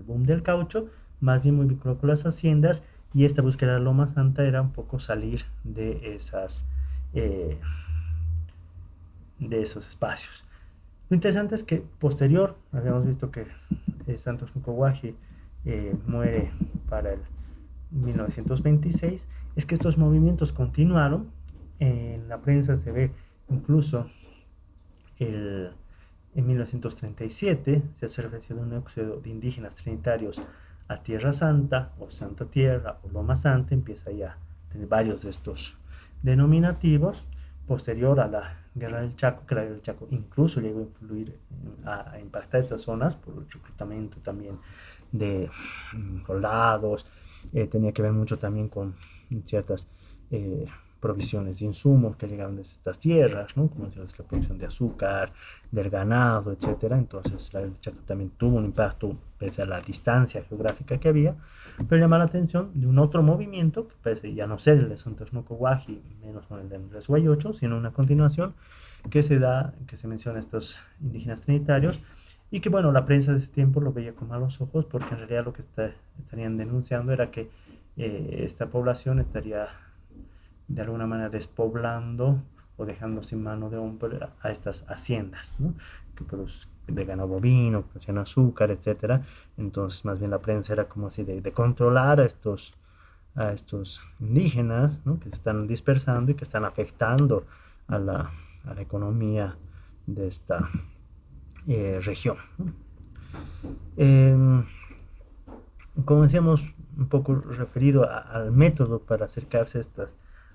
boom del caucho, más bien muy vinculado con las haciendas, y esta búsqueda de la Loma Santa era un poco salir de esos espacios. Lo interesante es que posterior, habíamos visto que Santos Nocoguaji muere para el 1926, es que estos movimientos continuaron. En la prensa se ve incluso en 1937 se hace referencia de un éxodo de indígenas trinitarios a Tierra Santa o Santa Tierra o Loma Santa. Empieza ya a tener varios de estos denominativos. Posterior a la Guerra del Chaco, que la Guerra del Chaco incluso llegó a influir, a impactar estas zonas por el reclutamiento también de soldados, tenía que ver mucho también con ciertas provisiones de insumos que llegaban desde estas tierras, ¿no? Como la producción de azúcar, del ganado, etcétera. Entonces, la Guerra del Chaco también tuvo un impacto pese a la distancia geográfica que había, pero llama la atención de un otro movimiento, que parece ya no ser el de Santos Nocoguaji, menos con el de Andrés Guayocho, sino una continuación que se menciona a estos indígenas trinitarios, y que, bueno, la prensa de ese tiempo lo veía con malos ojos, porque en realidad lo que estarían denunciando era que esta población estaría de alguna manera despoblando o dejando sin mano de obra a estas haciendas, ¿no? Que de ganado bovino, producían azúcar, etcétera. Entonces, más bien la prensa era como así de controlar a estos indígenas, ¿no? Que se están dispersando y que están afectando a la economía de esta región, ¿no? Como decíamos, un poco referido al método para acercarse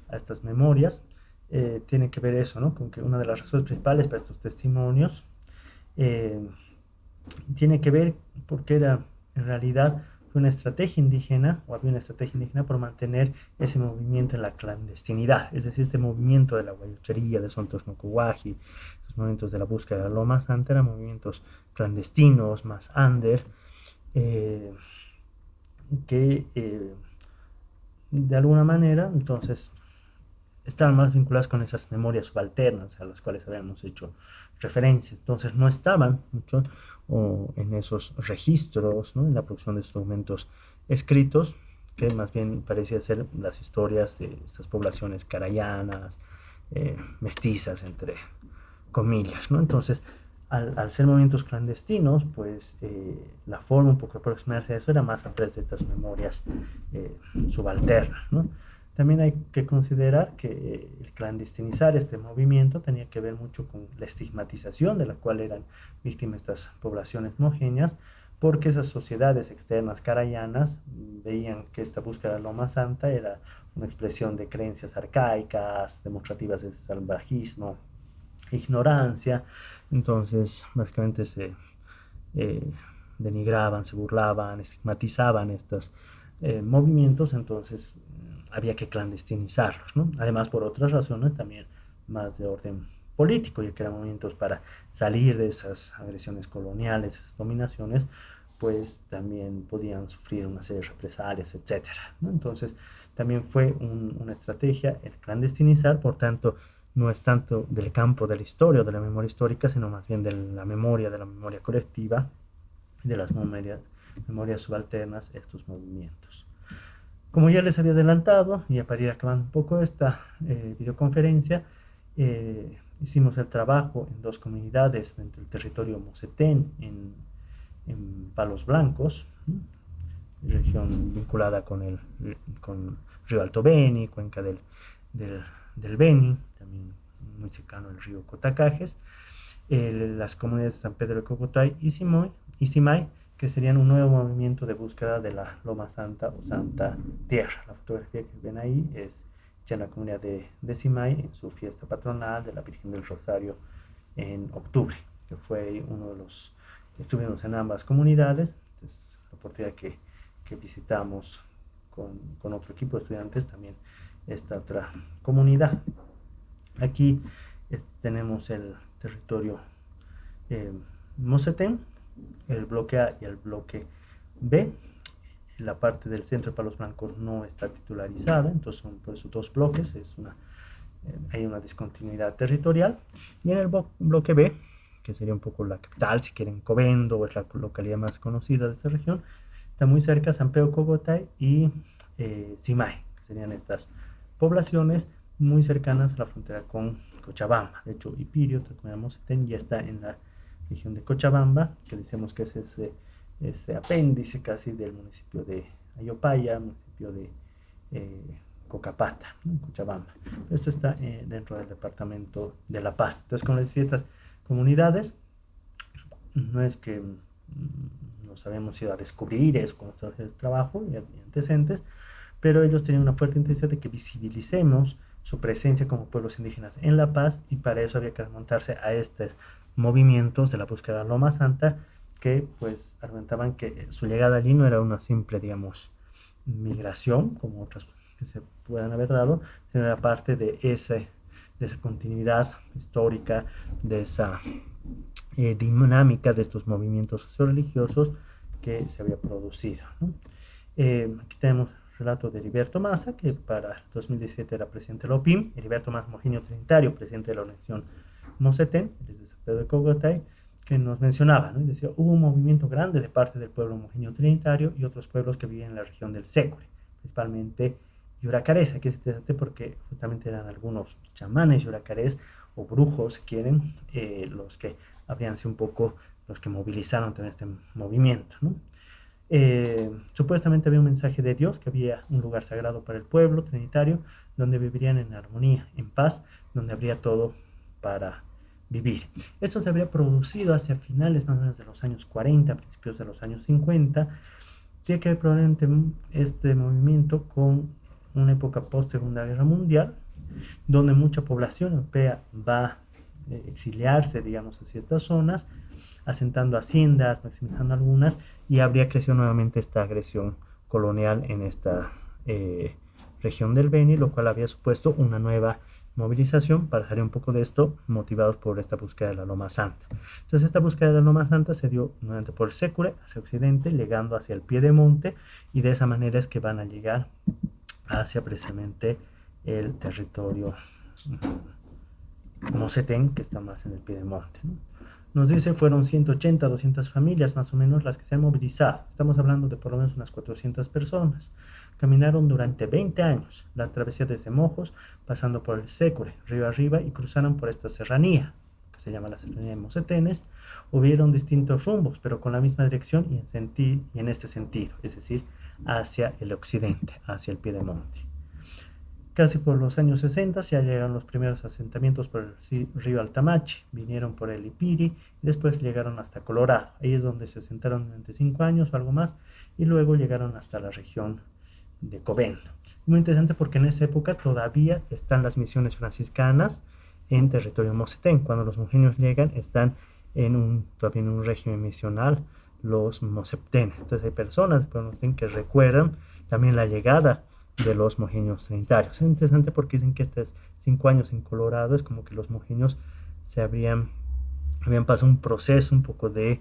a estas memorias, tiene que ver eso, ¿no? Con que una de las razones principales para estos testimonios tiene que ver porque en realidad fue una estrategia indígena, o había una estrategia indígena por mantener ese movimiento en la clandestinidad, es decir, este movimiento de la guayochería, de Santos Nocoguaji, los movimientos de la búsqueda de la Loma Santa, eran movimientos clandestinos, más under, que de alguna manera entonces estaban más vinculadas con esas memorias subalternas a las cuales habíamos hecho referencia. Entonces no estaban mucho en esos registros, ¿no? En la producción de estos documentos escritos, que más bien parecía ser las historias de estas poblaciones carayanas, mestizas entre comillas, ¿no? Entonces, al ser movimientos clandestinos, pues la forma un poco de aproximarse a eso era más a través de estas memorias subalternas, ¿no? También hay que considerar que el clandestinizar este movimiento tenía que ver mucho con la estigmatización de la cual eran víctimas estas poblaciones monjeñas, porque esas sociedades externas carayanas veían que esta búsqueda de Loma Santa era una expresión de creencias arcaicas, demostrativas de salvajismo, ignorancia. Entonces básicamente se eh, denigraban, se burlaban, estigmatizaban estos movimientos. Entonces había que clandestinizarlos, ¿no? Además, por otras razones también más de orden político, ya que eran movimientos para salir de esas agresiones coloniales, esas dominaciones, pues también podían sufrir una serie de represalias, etcétera, ¿no? Entonces también fue una estrategia el clandestinizar. Por tanto, no es tanto del campo de la historia o de la memoria histórica, sino más bien de la memoria colectiva, de las memorias subalternas, estos movimientos. Como ya les había adelantado, y para ir acabando un poco esta videoconferencia, hicimos el trabajo en dos comunidades dentro del territorio Mosetén, en Palos Blancos, región vinculada con Río Alto Beni, cuenca del Beni, también muy cercano al río Cotacajes, las comunidades de San Pedro de Cocotay y Simay, que serían un nuevo movimiento de búsqueda de la Loma Santa o Santa Tierra. La fotografía que ven ahí es ya en la comunidad de Simay, en su fiesta patronal de la Virgen del Rosario en octubre, que fue uno de los que estuvimos en ambas comunidades. Entonces, la oportunidad que visitamos con otro equipo de estudiantes también esta otra comunidad. Aquí tenemos el territorio Mosetén, el bloque A y el bloque B. La parte del centro de Palos Blancos no está titularizada, entonces son por eso dos bloques, hay una discontinuidad territorial. Y en el bloque B, que sería un poco la capital, si quieren, Covendo, es la localidad más conocida de esta región, está muy cerca San Pedro Cogotay y Simay, que serían estas poblaciones muy cercanas a la frontera con Cochabamba. De hecho, Ipirio, ya está en la región de Cochabamba, que decimos que es ese apéndice casi del municipio de Ayopaya, municipio de Cocapata, ¿no? Cochabamba. Esto está dentro del departamento de La Paz. Entonces, como les decía, estas comunidades no es que nos habíamos ido a descubrir eso con nuestro trabajo y antecedentes, pero ellos tenían una fuerte intención de que visibilicemos su presencia como pueblos indígenas en La Paz, y para eso había que remontarse a estos movimientos de la búsqueda de Loma Santa, que pues argumentaban que su llegada allí no era una simple, digamos, migración, como otras que se puedan haber dado, sino era parte de esa continuidad histórica, de esa dinámica de estos movimientos socio-religiosos que se había producido, ¿no? Aquí tenemos el relato de Heriberto Massa, que para el 2017 era presidente de la OPIM, Heriberto Massa Mojiño Trinitario, presidente de la Organización Mosetén, desde San Pedro de Cogotay, que nos mencionaba, ¿no? Y decía, hubo un movimiento grande de parte del pueblo mojiño trinitario y otros pueblos que vivían en la región del Sécure, principalmente yuracarés. Aquí es interesante porque justamente eran algunos chamanes yuracarés o brujos, si quieren, los que habrían sido un poco los que movilizaron también este movimiento, ¿no? Supuestamente había un mensaje de Dios, que había un lugar sagrado para el pueblo trinitario, donde vivirían en armonía, en paz, donde habría todo para vivir. Esto se habría producido hacia finales más o menos de los años 40, principios de los años 50. Tiene que ver probablemente este movimiento con una época post Segunda Guerra Mundial, donde mucha población europea va a exiliarse, digamos, hacia estas zonas, asentando haciendas, maximizando algunas, y habría crecido nuevamente esta agresión colonial en esta región del Beni, lo cual había supuesto una nueva movilización para salir un poco de esto, motivados por esta búsqueda de la Loma Santa. Entonces, esta búsqueda de la Loma Santa se dio nuevamente por el Sécure hacia occidente, llegando hacia el pie de monte, y de esa manera es que van a llegar hacia precisamente el territorio Mosetén, que está más en el pie de monte, ¿no? Nos dice fueron 180, 200 familias más o menos las que se han movilizado. Estamos hablando de por lo menos unas 400 personas. Caminaron durante 20 años la travesía desde Mojos, pasando por el Secure, río arriba, y cruzaron por esta serranía, que se llama la serranía de Mosetenes. Hubieron distintos rumbos, pero con la misma dirección y en este sentido, es decir, hacia el occidente, hacia el piedemonte. Casi por los años 60 ya llegaron los primeros asentamientos por el río Altamachi, vinieron por el Ipiri y después llegaron hasta Colorado. Ahí es donde se asentaron durante 5 años o algo más y luego llegaron hasta la región de Covendo. Muy interesante porque en esa época todavía están las misiones franciscanas en territorio mosetén. Cuando los mojeños llegan están todavía en un régimen misional los mosetenes. Entonces hay personas que recuerdan también la llegada de los mojeños trinitarios. Es interesante porque dicen que estos 5 años en Colorado es como que los mojeños habían pasado un proceso un poco de,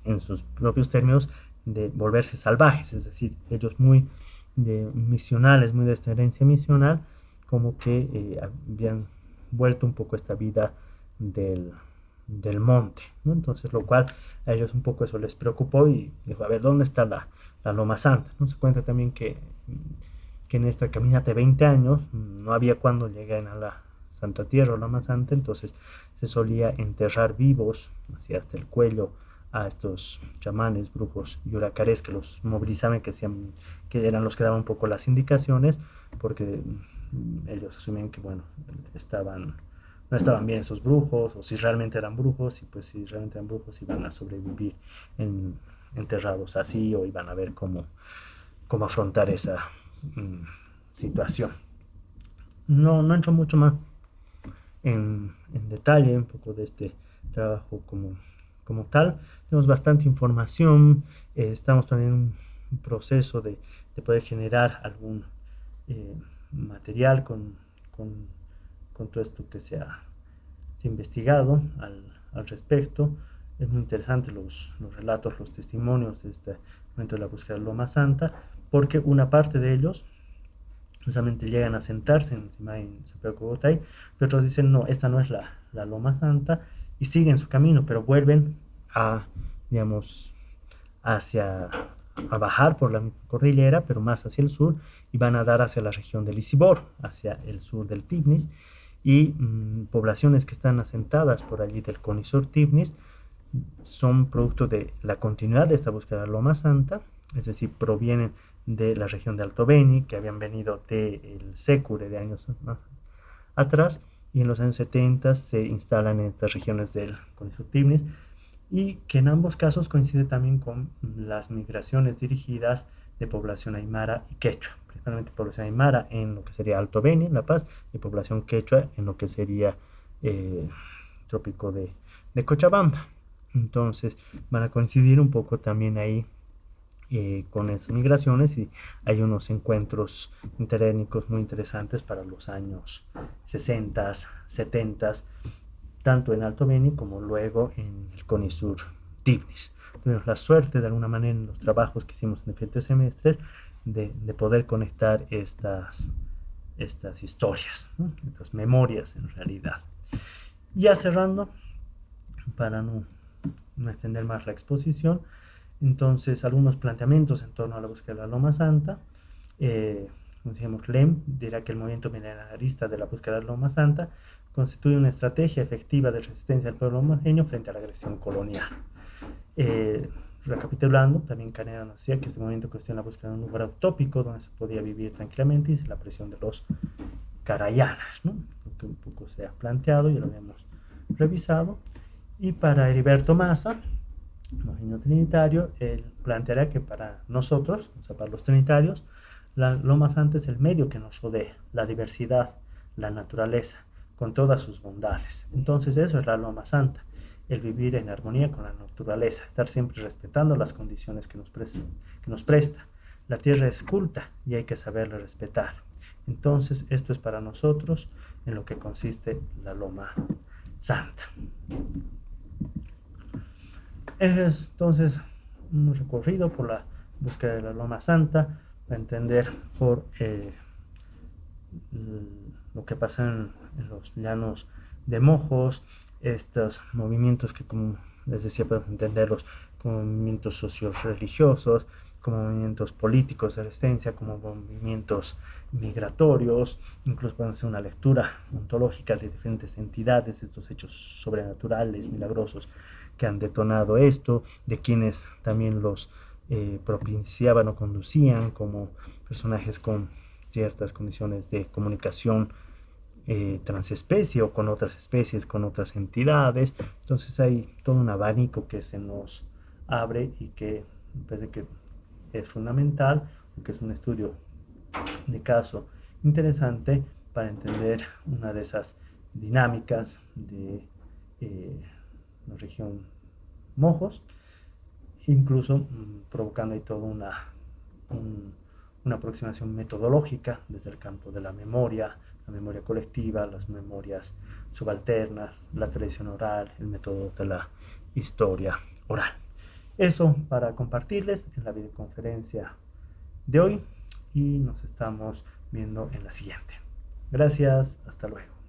en sus propios términos, de volverse salvajes, es decir, ellos muy misionales, muy de esta herencia misional, como que habían vuelto un poco esta vida del monte, ¿no? Entonces, lo cual a ellos un poco eso les preocupó y dijo, a ver, ¿dónde está la Loma Santa? ¿No? Se cuenta también que en esta caminata de 20 años no había cuando lleguen a la Santa Tierra o Loma Santa, entonces se solía enterrar vivos, así hasta el cuello, a estos chamanes, brujos y huracares que los movilizaban, que eran los que daban un poco las indicaciones, porque ellos asumían que, bueno, no estaban bien esos brujos, o si realmente eran brujos, y pues si realmente eran brujos iban a sobrevivir enterrados así, o iban a ver cómo afrontar esa situación. No entro mucho más en detalle un poco de este trabajo como tal. Tenemos bastante información, estamos también en un proceso de poder generar algún material con todo esto que se ha investigado al respecto. Es muy interesante los relatos, los testimonios de este momento de la búsqueda de Loma Santa, porque una parte de ellos justamente llegan a sentarse encima en San Pedro Cogotay, pero otros dicen, no, esta no es la Loma Santa, y siguen su camino, pero vuelven digamos, a bajar por la cordillera, pero más hacia el sur, y van a dar hacia la región del Isibor, hacia el sur del Tignis, y poblaciones que están asentadas por allí del Conisur Tignis son producto de la continuidad de esta búsqueda de Loma Santa, es decir, provienen de la región de Alto Beni, que habían venido del Secure de años atrás, y en los años 70 se instalan en estas regiones del Conisur Tignis, y que en ambos casos coincide también con las migraciones dirigidas de población aymara y quechua, principalmente población aymara en lo que sería Alto Beni, La Paz, y población quechua en lo que sería trópico de Cochabamba. Entonces van a coincidir un poco también ahí con esas migraciones, y hay unos encuentros interétnicos muy interesantes para los años 60, 70, tanto en Alto Beni como luego en el Conisur Tignis. Tuvimos la suerte de alguna manera en los trabajos que hicimos en diferentes semestres de poder conectar estas historias, ¿no? Estas memorias en realidad. Ya cerrando, para no extender más la exposición, entonces algunos planteamientos en torno a la búsqueda de la Loma Santa. Como decíamos, Lem dirá que el movimiento milenarista de la búsqueda de la Loma Santa constituye una estrategia efectiva de resistencia al pueblo mojeño frente a la agresión colonial. Recapitulando, también Caneda nos decía que este movimiento cuestiona la búsqueda de un lugar utópico donde se podía vivir tranquilamente y sin la presión de los carayanas, ¿no? Lo que un poco se ha planteado y lo habíamos revisado. Y para Heriberto Massa, mojeño trinitario, él planteará que para nosotros, o sea, para los trinitarios, la Loma Santa es el medio que nos rodea, la diversidad, la naturaleza, con todas sus bondades. Entonces eso es la Loma Santa, el vivir en armonía con la naturaleza, estar siempre respetando las condiciones que nos presta. La tierra es culta y hay que saberla respetar. Entonces esto es para nosotros en lo que consiste la Loma Santa. Es entonces un recorrido por la búsqueda de la Loma Santa para entender por lo que pasa en los llanos de Mojos, estos movimientos que, como les decía, podemos entenderlos como movimientos socio-religiosos, como movimientos políticos de resistencia, como movimientos migratorios, incluso podemos hacer una lectura ontológica de diferentes entidades, estos hechos sobrenaturales, milagrosos que han detonado esto, de quienes también los propiciaban o conducían como personajes con ciertas condiciones de comunicación transespecie o con otras especies, con otras entidades. Entonces hay todo un abanico que se nos abre y que me parece que es fundamental, que es un estudio de caso interesante para entender una de esas dinámicas de la región Mojos, incluso provocando ahí toda una aproximación metodológica desde el campo de la memoria colectiva, las memorias subalternas, la tradición oral, el método de la historia oral. Eso para compartirles en la videoconferencia de hoy y nos estamos viendo en la siguiente. Gracias, hasta luego.